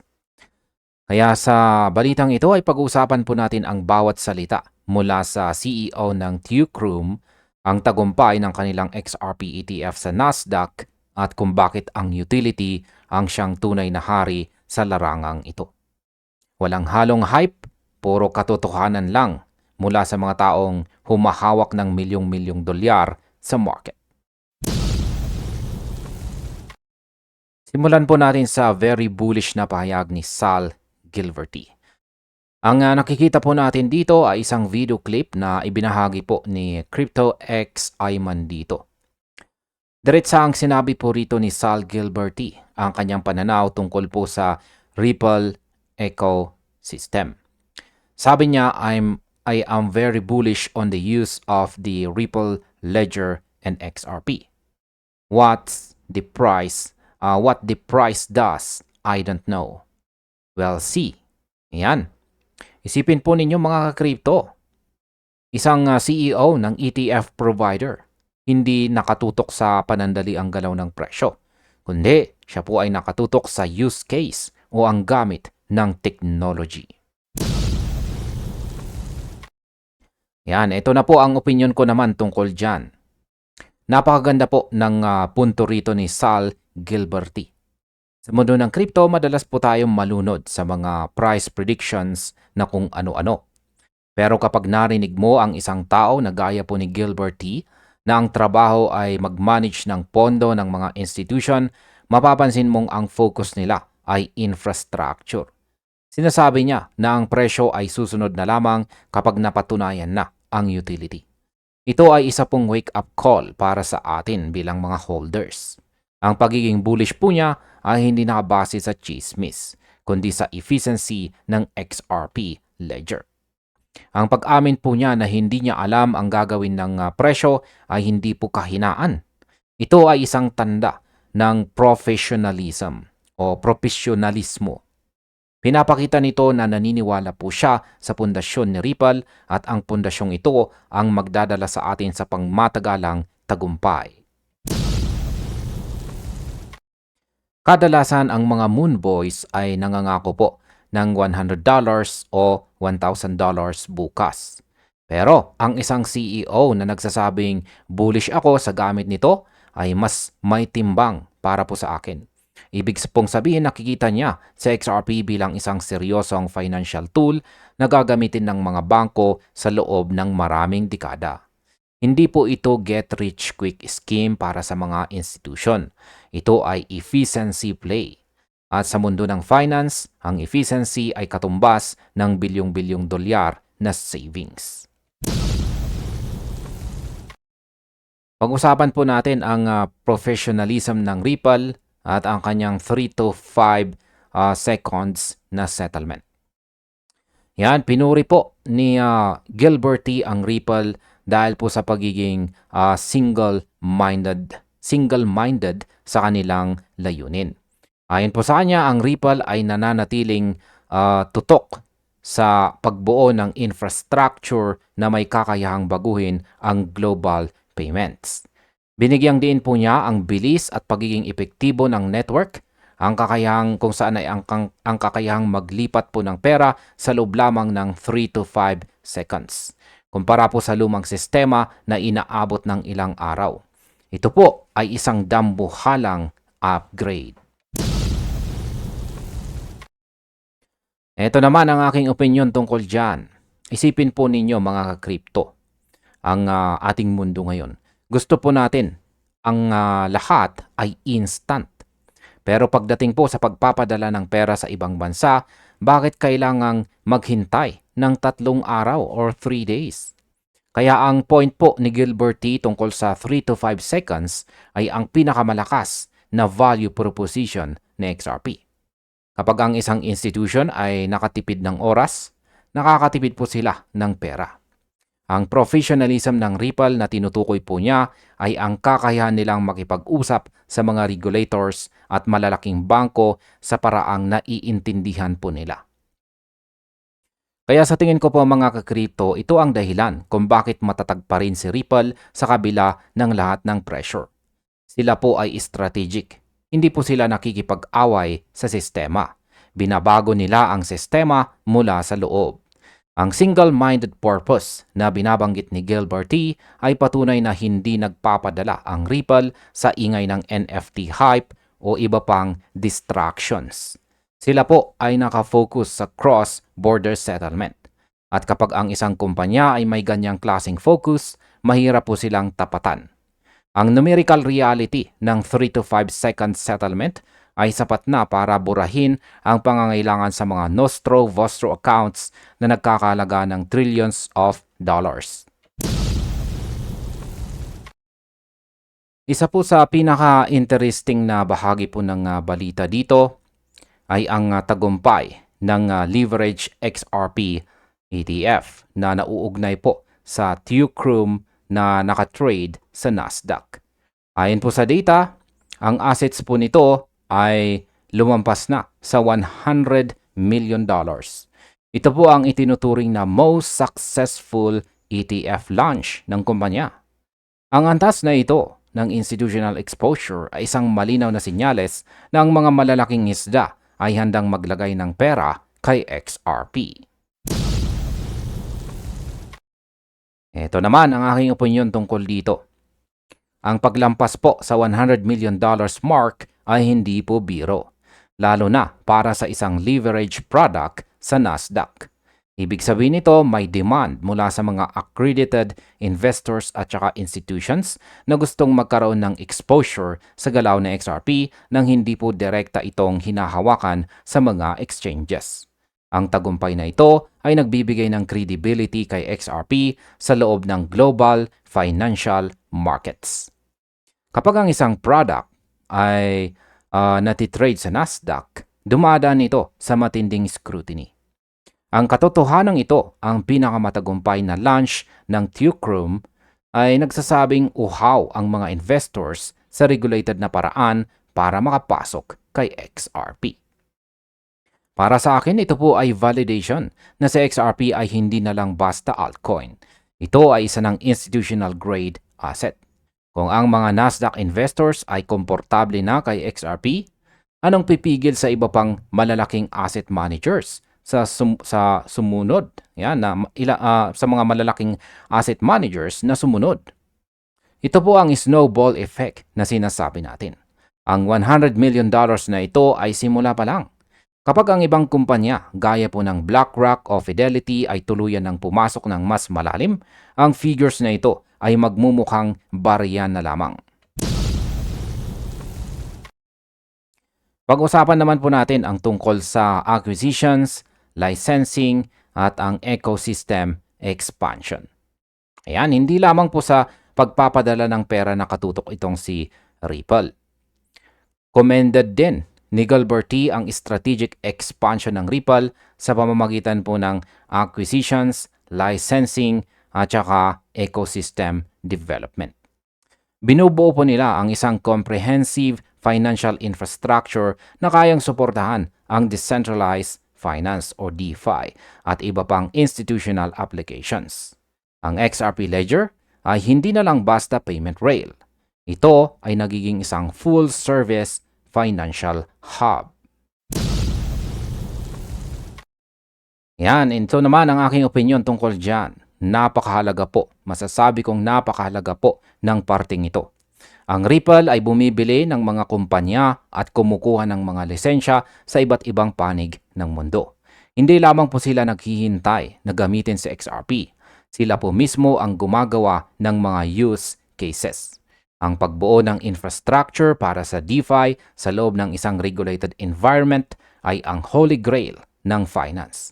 Kaya sa balitang ito ay pag-uusapan po natin ang bawat salita mula sa CEO ng Teucrium, ang tagumpay ng kanilang XRP ETF sa Nasdaq at kung bakit ang utility ang siyang tunay na hari sa larangang ito. Walang halong hype, puro katotohanan lang mula sa mga taong humahawak ng milyong-milyong dolyar sa market. Simulan po natin sa very bullish na pahayag ni Sal Gilberty. Ang nakikita po natin dito ay isang video clip na ibinahagi po ni CryptoX Ayman dito. Diretsahang sinabi po rito ni Sal Gilberty ang kanyang pananaw tungkol po sa Ripple ecosystem. Sabi niya, I am very bullish on the use of the Ripple Ledger and XRP. What the price does, I don't know. Well, see. Ayan. Isipin po ninyo mga ka-crypto. Isang CEO ng ETF provider, hindi nakatutok sa panandali ang galaw ng presyo, kundi siya po ay nakatutok sa use case o ang gamit ng technology. Yan, ito na po ang opinion ko naman tungkol dyan. Napakaganda po ng punto rito ni Sal Gilberty. Sa mundo ng crypto, madalas po tayong malunod sa mga price predictions na kung ano-ano. Pero kapag narinig mo ang isang tao na gaya po ni Gilberty na ang trabaho ay mag-manage ng pondo ng mga institution, mapapansin mong ang focus nila ay infrastructure. Sinasabi niya na ang presyo ay susunod na lamang kapag napatunayan na ang utility. Ito ay isa pong wake-up call para sa atin bilang mga holders. Ang pagiging bullish po niya ay hindi nakabase sa chismis, kundi sa efficiency ng XRP ledger. Ang pag-amin po niya na hindi niya alam ang gagawin ng presyo ay hindi po kahinaan. Ito ay isang tanda ng professionalism o profesionalismo. Pinapakita nito na naniniwala po siya sa pundasyon ni Ripple at ang pundasyong ito ang magdadala sa atin sa pangmatagalang tagumpay. Kadalasan ang mga Moon Boys ay nangangako po ng $100 o $1,000 bukas. Pero ang isang CEO na nagsasabing bullish ako sa gamit nito ay mas may timbang para po sa akin. Ibig pong sabihin nakikita niya sa XRP bilang isang seryosong financial tool na gagamitin ng mga bangko sa loob ng maraming dekada. Hindi po ito get-rich-quick scheme para sa mga institusyon. Ito ay efficiency play. At sa mundo ng finance, ang efficiency ay katumbas ng bilyong-bilyong dolyar na savings. Pag-usapan po natin ang professionalism ng Ripple at ang kanyang 3 to 5 seconds na settlement. Yan, pinuri po ni Gilbert T. ang Ripple dahil po sa pagiging single-minded sa kanilang layunin. Ayon po sa kanya, ang Ripple ay nananatiling tutok sa pagbuo ng infrastructure na may kakayahang baguhin ang global payments. Binigyang din po niya ang bilis at pagiging epektibo ng network, ang kakayahang kung saan ay ang kakayahang maglipat po ng pera sa loob lamang ng 3 to 5 seconds. Kumpara po sa lumang sistema na inaabot ng ilang araw. Ito po ay isang dambuhalang upgrade. Ito naman ang aking opinion tungkol dyan. Isipin po ninyo mga ka-crypto, ang ating mundo ngayon. Gusto po natin, ang lahat ay instant. Pero pagdating po sa pagpapadala ng pera sa ibang bansa, bakit kailangang maghintay ng 3 araw or 3 days? Kaya ang point po ni Gilbert T. tungkol sa 3 to 5 seconds ay ang pinakamalakas na value proposition ni XRP. Kapag ang isang institution ay nakatipid ng oras, nakakatipid po sila ng pera. Ang professionalism ng Ripple na tinutukoy po niya ay ang kakayahan nilang makipag-usap sa mga regulators at malalaking bangko sa paraang naiintindihan po nila. Kaya sa tingin ko po mga ka-crypto, ito ang dahilan kung bakit matatag pa rin si Ripple sa kabila ng lahat ng pressure. Sila po ay strategic. Hindi po sila nakikipag-away sa sistema. Binabago nila ang sistema mula sa loob. Ang single-minded purpose na binabanggit ni Gilbert T. ay patunay na hindi nagpapadala ang Ripple sa ingay ng NFT hype o iba pang distractions. Sila po ay nakafocus sa cross-border settlement. At kapag ang isang kumpanya ay may ganyang klaseng focus, mahirap po silang tapatan. Ang numerical reality ng 3 to 5 second settlement ay sapat na para burahin ang pangangailangan sa mga nostro-vostro accounts na nagkakalaga ng trillions of dollars. Isa po sa pinaka-interesting na bahagi po ng balita dito ay ang tagumpay ng Leverage XRP ETF na nauugnay po sa Teucrum na nakatrade sa Nasdaq. Ayon po sa data, ang assets po nito ay lumampas na sa $100 million. Ito po ang itinuturing na most successful ETF launch ng kumpanya. Ang antas na ito ng institutional exposure ay isang malinaw na senyales na ang mga malalaking isda ay handang maglagay ng pera kay XRP. Ito naman ang aking opinion tungkol dito. Ang paglampas po sa $100 million mark ay hindi po biro, lalo na para sa isang leverage product sa Nasdaq. Ibig sabihin nito may demand mula sa mga accredited investors at saka institutions na gustong magkaroon ng exposure sa galaw ng XRP nang hindi po direkta itong hinahawakan sa mga exchanges. Ang tagumpay na ito ay nagbibigay ng credibility kay XRP sa loob ng global financial markets. Kapag ang isang product ay natitrade sa Nasdaq, dumadaan ito sa matinding scrutiny. Ang katotohanan ito, ang pinakamatagumpay na launch ng Teucrum ay nagsasabing uhaw ang mga investors sa regulated na paraan para makapasok kay XRP. Para sa akin, ito po ay validation na si XRP ay hindi na lang basta altcoin. Ito ay isa ng institutional grade asset. Kung ang mga Nasdaq investors ay komportable na kay XRP, anong pipigil sa iba pang malalaking asset managers sa sumunod? Yan, sa mga malalaking asset managers na sumunod. Ito po ang snowball effect na sinasabi natin. Ang $100 million na ito ay simula pa lang. Kapag ang ibang kumpanya, gaya po ng BlackRock o Fidelity ay tuluyan ng pumasok ng mas malalim, ang figures na ito ay magmumukhang barya na lamang. Pag-usapan naman po natin ang tungkol sa acquisitions, licensing, at ang ecosystem expansion. Ayan, hindi lamang po sa pagpapadala ng pera nakatutok itong si Ripple. Commended din ni Gilbert T. ang strategic expansion ng Ripple sa pamamagitan po ng acquisitions, licensing, at saka ecosystem development. Binubuo po nila ang isang comprehensive financial infrastructure na kayang suportahan ang decentralized finance o DeFi at iba pang institutional applications. Ang XRP Ledger ay hindi na lang basta payment rail. Ito ay nagiging isang full-service financial hub. Yan, ito naman ang aking opinion tungkol dyan. Napakahalaga po, masasabi kong napakahalaga po ng parting ito. Ang Ripple ay bumibili ng mga kumpanya at kumukuha ng mga lisensya sa iba't ibang panig ng mundo. Hindi lamang po sila naghihintay na gamitin si XRP. Sila po mismo ang gumagawa ng mga use cases. Ang pagbuo ng infrastructure para sa DeFi sa loob ng isang regulated environment ay ang holy grail ng finance.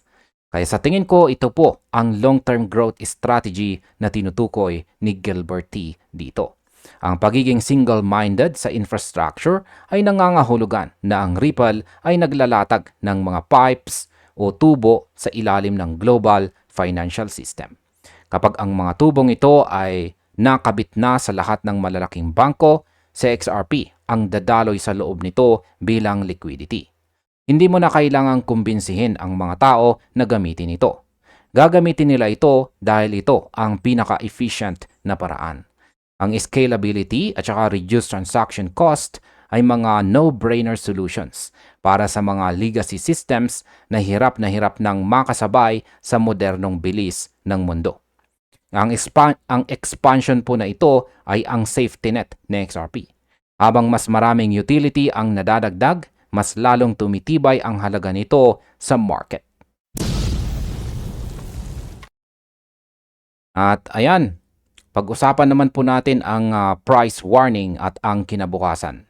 Kaya sa tingin ko, ito po ang long-term growth strategy na tinutukoy ni Gilbert T. dito. Ang pagiging single-minded sa infrastructure ay nangangahulugan na ang Ripple ay naglalatag ng mga pipes o tubo sa ilalim ng global financial system. Kapag ang mga tubong ito ay nakabit na sa lahat ng malalaking bangko, si XRP ang dadaloy sa loob nito bilang liquidity. Hindi mo na kailangang kumbinsihin ang mga tao na gamitin ito. Gagamitin nila ito dahil ito ang pinaka-efficient na paraan. Ang scalability at saka reduced transaction cost ay mga no-brainer solutions para sa mga legacy systems na hirap nang makasabay sa modernong bilis ng mundo. Ang expansion po na ito ay ang safety net ng XRP. Habang mas maraming utility ang nadadagdag, mas lalong tumitibay ang halaga nito sa market. At ayan, pag-usapan naman po natin ang price warning at ang kinabukasan.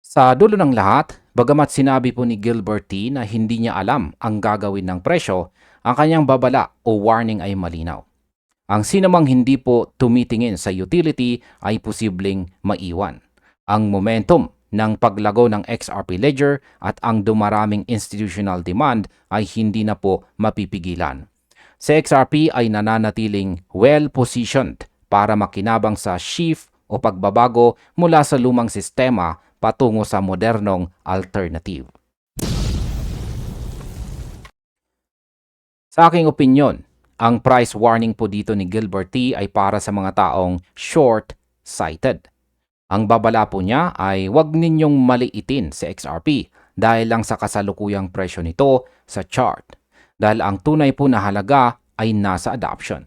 Sa dulo ng lahat, bagamat sinabi po ni Gilbert T. na hindi niya alam ang gagawin ng presyo, ang kanyang babala o warning ay malinaw. Ang sinumang hindi po tumitingin sa utility ay posibleng maiwan. Ang momentum ng paglago ng XRP Ledger at ang dumaraming institutional demand ay hindi na po mapipigilan. Si XRP ay nananatiling well-positioned para makinabang sa shift o pagbabago mula sa lumang sistema patungo sa modernong alternative. Sa aking opinyon, ang price warning po dito ni Gilbert T. ay para sa mga taong short-sighted. Ang babala po niya ay huwag ninyong maliitin si XRP dahil lang sa kasalukuyang presyo nito sa chart. Dahil ang tunay po na halaga ay nasa adoption.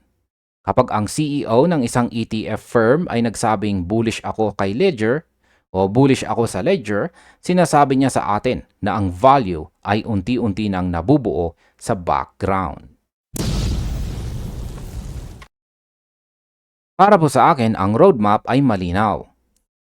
Kapag ang CEO ng isang ETF firm ay nagsabing bullish ako kay Ledger o bullish ako sa Ledger, sinasabi niya sa atin na ang value ay unti-unti nang nabubuo sa background. Para po sa akin, ang roadmap ay malinaw.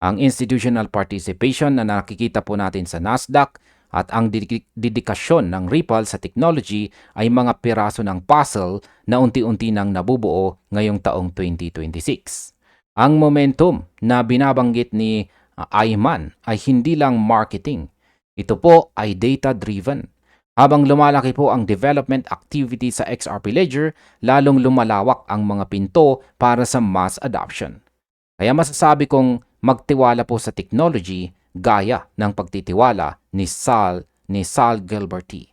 Ang institutional participation na nakikita po natin sa Nasdaq at ang dedikasyon ng Ripple sa technology ay mga piraso ng puzzle na unti-unti nang nabubuo ngayong taong 2026. Ang momentum na binabanggit ni Ayman ay hindi lang marketing. Ito po ay data-driven. Habang lumalaki po ang development activity sa XRP Ledger, lalong lumalawak ang mga pinto para sa mass adoption. Kaya masasabi kong magtiwala po sa technology gaya ng pagtitiwala ni Sal Gilberty.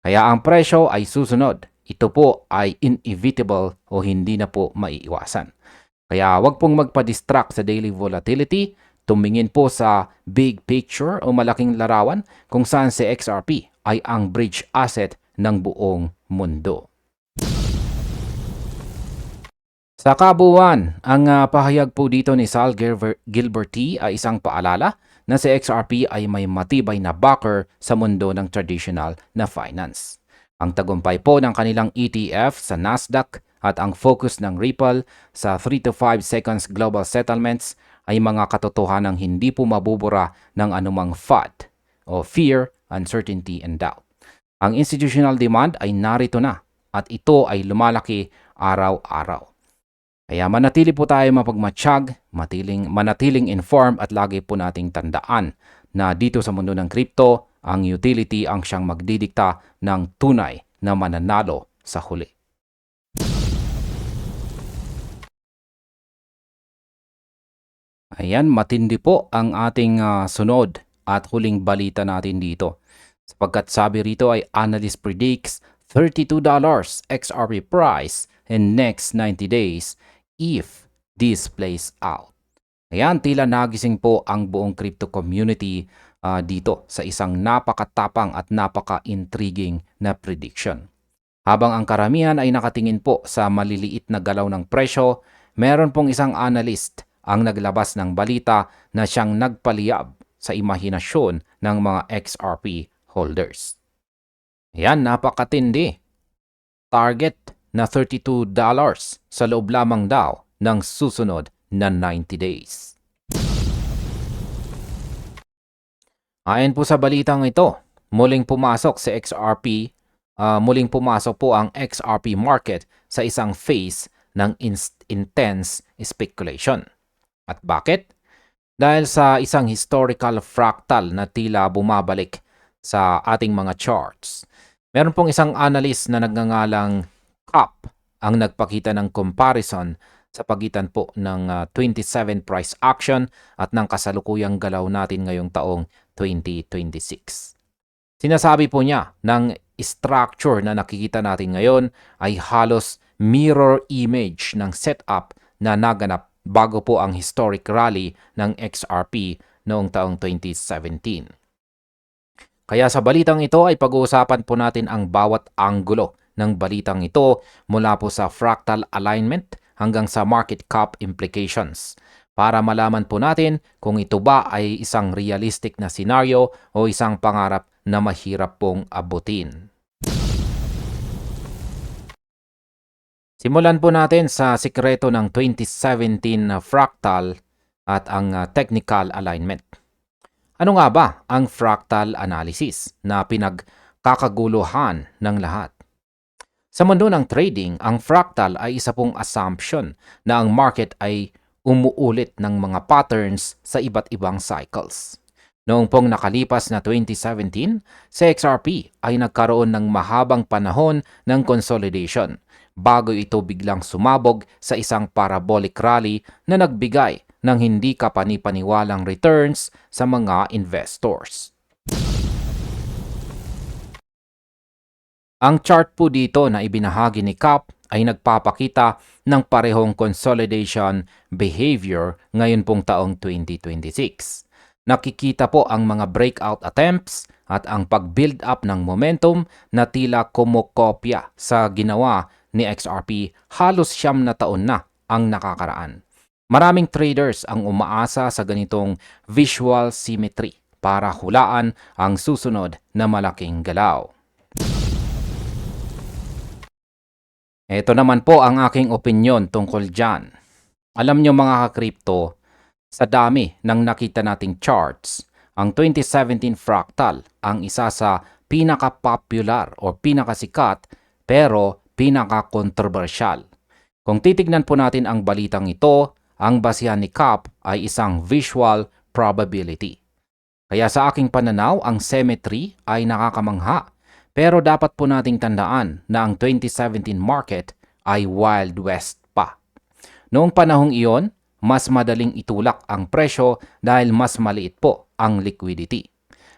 Kaya ang presyo ay susunod. Ito po ay inevitable o hindi na po maiiwasan. Kaya wag pong magpa-distract sa daily volatility. Tumingin po sa big picture o malaking larawan kung saan si XRP ay ang bridge asset ng buong mundo. Sa kabuuan, ang pahayag po dito ni Sal Gilberty ay isang paalala na si XRP ay may matibay na backer sa mundo ng traditional na finance. Ang tagumpay po ng kanilang ETF sa Nasdaq at ang focus ng Ripple sa 3 to 5 seconds global settlements ay mga katotohanang hindi po mabubura ng anumang FUD o fear, uncertainty, and doubt. Ang institutional demand ay narito na at ito ay lumalaki araw-araw. Kaya manatili po tayo mapagmatsyag, manatiling informed at lagi po nating tandaan na dito sa mundo ng crypto, ang utility ang siyang magdidikta ng tunay na mananalo sa huli. Ayan, matindi po ang ating sunod at huling balita natin dito. Sapagkat sabi rito ay analyst predicts $32 XRP price in next 90 days if this plays out. Ayan, tila nagising po ang buong crypto community dito sa isang napakatapang at napaka-intriguing na prediction. Habang ang karamihan ay nakatingin po sa maliliit na galaw ng presyo, meron pong isang analyst ang naglabas ng balita na siyang nagpaliyab sa imahinasyon ng mga XRP holders. Ayan, napakatindi. Target na $32 sa loob lamang daw ng susunod na 90 days. Ayon po sa balitang ito, muling pumasok po ang XRP market sa isang phase ng intense speculation. At bakit? Dahil sa isang historical fractal na tila bumabalik sa ating mga charts. Meron pong isang analyst na nagngangalang CAP ang nagpakita ng comparison sa pagitan po ng 27 price action at ng kasalukuyang galaw natin ngayong taong 2026. Sinasabi po niya ng structure na nakikita natin ngayon ay halos mirror image ng setup na naganap bago po ang historic rally ng XRP noong taong 2017. Kaya sa balitang ito ay pag-uusapan po natin ang bawat anggulo ng balitang ito mula po sa fractal alignment hanggang sa market cap implications para malaman po natin kung ito ba ay isang realistic na senaryo o isang pangarap na mahirap pong abutin. Simulan po natin sa sikreto ng 2017 na fractal at ang technical alignment. Ano nga ba ang fractal analysis na pinagkakaguluhan ng lahat? Sa mundo ng trading, ang fractal ay isa pong assumption na ang market ay umuulit ng mga patterns sa iba't ibang cycles. Noong pong nakalipas na 2017, sa XRP ay nagkaroon ng mahabang panahon ng consolidation bago ito biglang sumabog sa isang parabolic rally na nagbigay ng hindi kapanipaniwalang returns sa mga investors. Ang chart po dito na ibinahagi ni Cap ay nagpapakita ng parehong consolidation behavior ngayon pong taong 2026. Nakikita po ang mga breakout attempts at ang pag-build up ng momentum na tila kumokopya sa ginawa ni XRP halos 9 na taon na ang nakakaraan. Maraming traders ang umaasa sa ganitong visual symmetry para hulaan ang susunod na malaking galaw. Ito naman po ang aking opinyon tungkol dyan. Alam nyo mga ka-crypto, sa dami ng nakita nating charts, ang 2017 fractal ang isa sa pinaka-popular o pinakasikat pero pinaka-controversial. Kung titignan po natin ang balitang ito, ang basihan ni Cap ay isang visual probability. Kaya sa aking pananaw, ang symmetry ay nakakamangha. Pero dapat po nating tandaan na ang 2017 market ay Wild West pa. Noong panahong iyon, mas madaling itulak ang presyo dahil mas maliit po ang liquidity.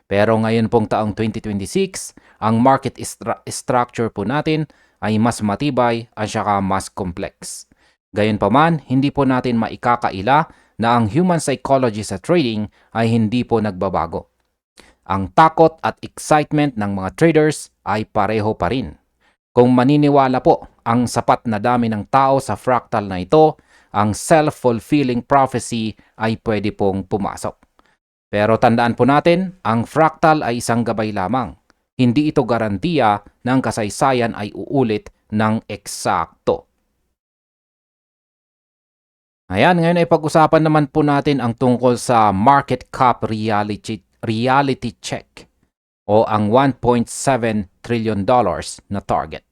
Pero ngayon pong taong 2026, ang market structure po natin ay mas matibay at saka mas complex. Gayunpaman, hindi po natin maikakaila na ang human psychology sa trading ay hindi po nagbabago. Ang takot at excitement ng mga traders ay pareho pa rin. Kung maniniwala po ang sapat na dami ng tao sa fractal na ito, ang self-fulfilling prophecy ay pwede pong pumasok. Pero tandaan po natin, ang fractal ay isang gabay lamang. Hindi ito garantiya na ang kasaysayan ay uulit ng eksakto. Ayan, ngayon ay pag-usapan naman po natin ang tungkol sa market cap reality check o ang $1.7 trillion na target.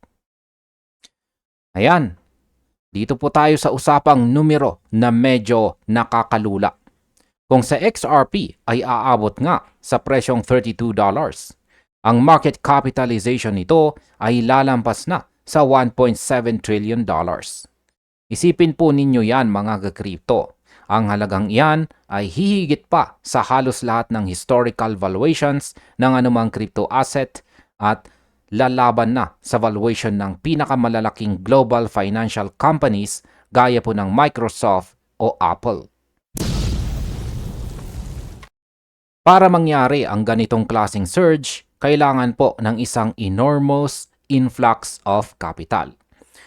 Ayan, dito po tayo sa usapang numero na medyo nakakalula. Kung sa XRP ay aabot nga sa presyong $32, ang market capitalization nito ay lalampas na sa $1.7 trillion. Isipin po ninyo yan mga ka-crypto. Ang halagang iyan ay hihigit pa sa halos lahat ng historical valuations ng anumang crypto asset at lalaban na sa valuation ng pinakamalalaking global financial companies gaya po ng Microsoft o Apple. Para mangyari ang ganitong klaseng surge, kailangan po ng isang enormous influx of capital.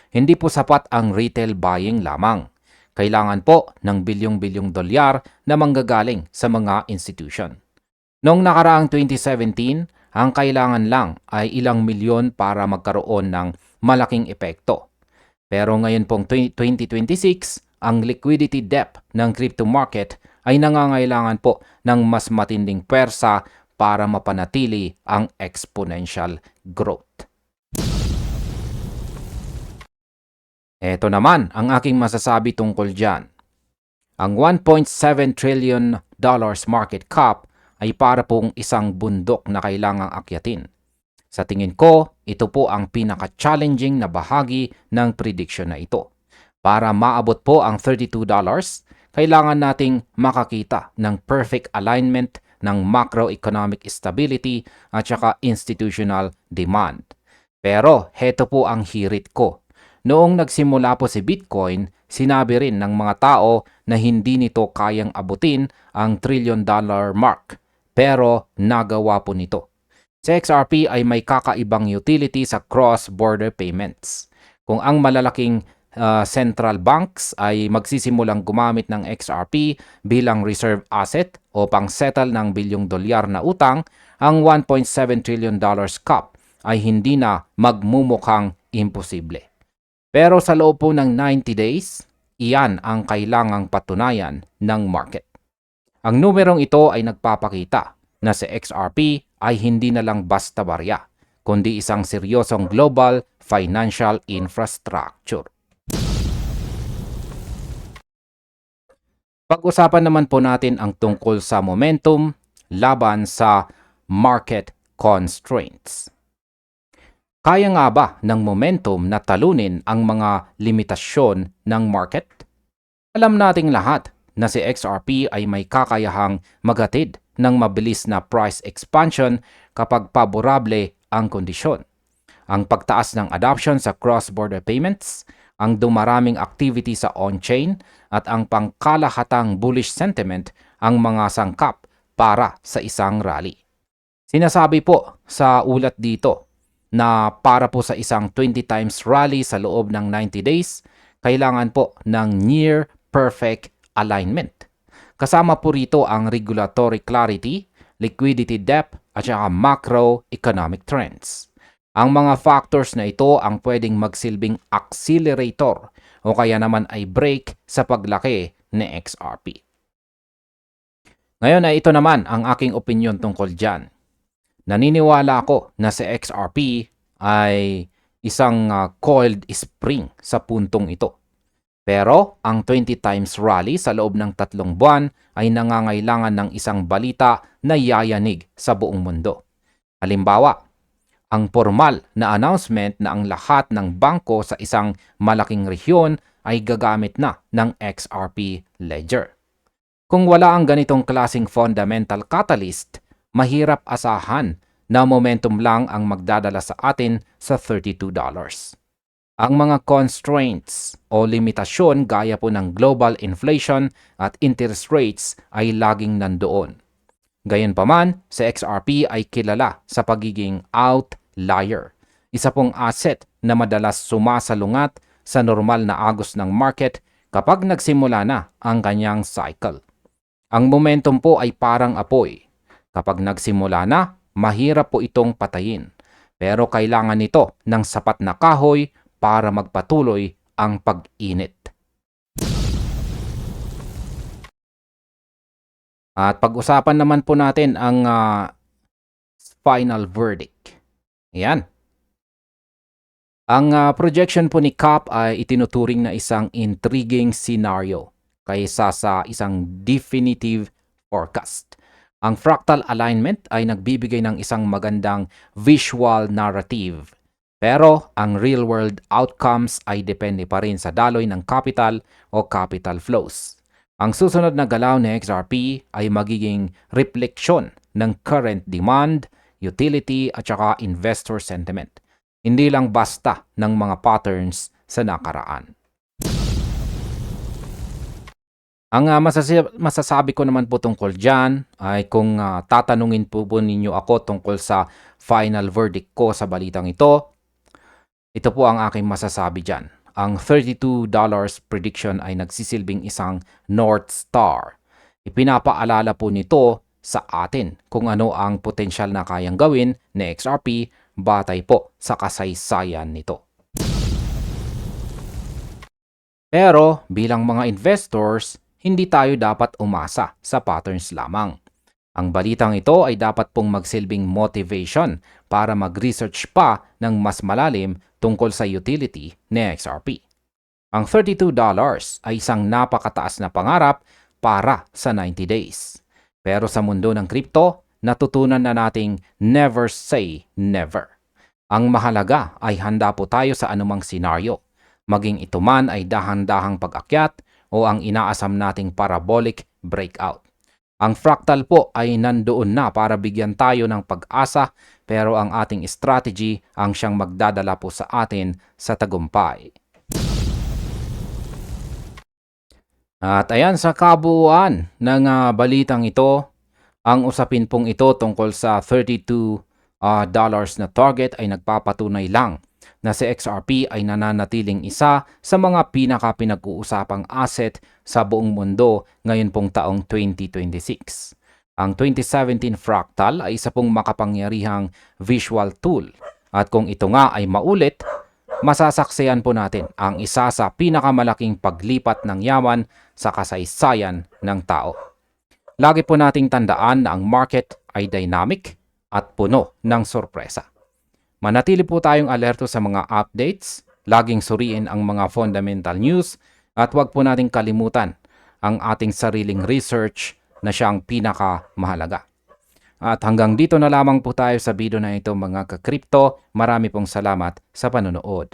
Hindi po sapat ang retail buying lamang. Kailangan po ng bilyong-bilyong dolyar na manggagaling sa mga institution. Noong nakaraang 2017, ang kailangan lang ay ilang milyon para magkaroon ng malaking epekto. Pero ngayon pong 2026, ang liquidity depth ng crypto market ay nangangailangan po ng mas matinding pwersa para mapanatili ang exponential growth. Ito naman ang aking masasabi tungkol dyan. Ang $1.7 trillion market cap ay para pong isang bundok na kailangang akyatin. Sa tingin ko, ito po ang pinaka-challenging na bahagi ng prediction na ito. Para maabot po ang $32, kailangan nating makakita ng perfect alignment ng macroeconomic stability at saka institutional demand. Pero heto po ang hirit ko. Noong nagsimula po si Bitcoin, sinabi rin ng mga tao na hindi nito kayang abutin ang $1 trillion mark. Pero nagawa po nito. Sa XRP ay may kakaibang utility sa cross-border payments. Kung ang malalaking central banks ay magsisimulang gumamit ng XRP bilang reserve asset o pang-settle ng bilyong dolyar na utang, ang $1.7 trillion cap ay hindi na magmumukhang imposible. Pero sa loob po ng 90 days, iyan ang kailangang patunayan ng market. Ang numerong ito ay nagpapakita na si XRP ay hindi na lang basta barya, kundi isang seryosong global financial infrastructure. Pag-usapan naman po natin ang tungkol sa momentum laban sa market constraints. Kaya nga ba ng momentum na talunin ang mga limitasyon ng market? Alam nating lahat na si XRP ay may kakayahang maghatid ng mabilis na price expansion kapag paborable ang kondisyon. Ang pagtaas ng adoption sa cross-border payments, ang dumaraming activity sa on-chain at ang pangkalahatang bullish sentiment ang mga sangkap para sa isang rally. Sinasabi po sa ulat dito na para po sa isang 20 times rally sa loob ng 90 days, kailangan po ng near perfect alignment. Kasama po rito ang regulatory clarity, liquidity depth at saka macroeconomic trends. Ang mga factors na ito ang pwedeng magsilbing accelerator o kaya naman ay brake sa paglaki ni XRP. Ngayon ay ito naman ang aking opinion tungkol dyan. Naniniwala ako na si XRP ay isang coiled spring sa puntong ito. Pero ang 20 times rally sa loob ng 3 buwan ay nangangailangan ng isang balita na yayanig sa buong mundo. Halimbawa, ang formal na announcement na ang lahat ng bangko sa isang malaking rehiyon ay gagamit na ng XRP Ledger. Kung wala ang ganitong klaseng fundamental catalyst, mahirap asahan na momentum lang ang magdadala sa atin sa $32. Ang mga constraints o limitasyon gaya po ng global inflation at interest rates ay laging nandoon. Gayunpaman, sa XRP ay kilala sa pagiging outlier. Isa pong asset na madalas sumasalungat sa normal na agos ng market kapag nagsimula na ang kanyang cycle. Ang momentum po ay parang apoy. Kapag nagsimula na, mahirap po itong patayin. Pero kailangan nito ng sapat na kahoy para magpatuloy ang pag-init. At pag-usapan naman po natin ang final verdict. Ayan. Ang projection po ni CAP ay itinuturing na isang intriguing scenario kaysa sa isang definitive forecast. Ang fractal alignment ay nagbibigay ng isang magandang visual narrative. Pero ang real-world outcomes ay depende pa rin sa daloy ng capital o capital flows. Ang susunod na galaw ni XRP ay magiging refleksyon ng current demand, utility at saka investor sentiment. Hindi lang basta ng mga patterns sa nakaraan. Ang masasabi ko naman po tungkol dyan ay kung tatanungin po ninyo ako tungkol sa final verdict ko sa balitang ito, ito po ang aking masasabi dyan. Ang $32 prediction ay nagsisilbing isang North Star. Ipinapaalala po nito sa atin kung ano ang potensyal na kayang gawin ni XRP batay po sa kasaysayan nito. Pero bilang mga investors, hindi tayo dapat umasa sa patterns lamang. Ang balitang ito ay dapat pong magsilbing motivation para mag-research pa ng mas malalim tungkol sa utility ni XRP. Ang $32 ay isang napakataas na pangarap para sa 90 days. Pero sa mundo ng crypto, natutunan na nating never say never. Ang mahalaga ay handa po tayo sa anumang senaryo. Maging ito man ay dahan-dahang pag-akyat o ang inaasam nating parabolic breakout. Ang fractal po ay nandoon na para bigyan tayo ng pag-asa pero ang ating strategy ang siyang magdadala po sa atin sa tagumpay. At ayan sa kabuuan ng balitang ito, ang usapin pong ito tungkol sa $32 na target ay nagpapatunay lang na si XRP ay nananatiling isa sa mga pinaka-pinag-uusapang asset sa buong mundo ngayon pong taong 2026. Ang 2017 Fractal ay isa pong makapangyarihang visual tool at kung ito nga ay maulit, masasaksiyan po natin ang isa sa pinakamalaking paglipat ng yaman sa kasaysayan ng tao. Lagi po nating tandaan na ang market ay dynamic at puno ng sorpresa. Manatili po tayong alerto sa mga updates, laging suriin ang mga fundamental news, at huwag po nating kalimutan ang ating sariling research na siyang pinakamahalaga. At hanggang dito na lamang po tayo sa video na ito mga ka-crypto. Marami pong salamat sa panonood.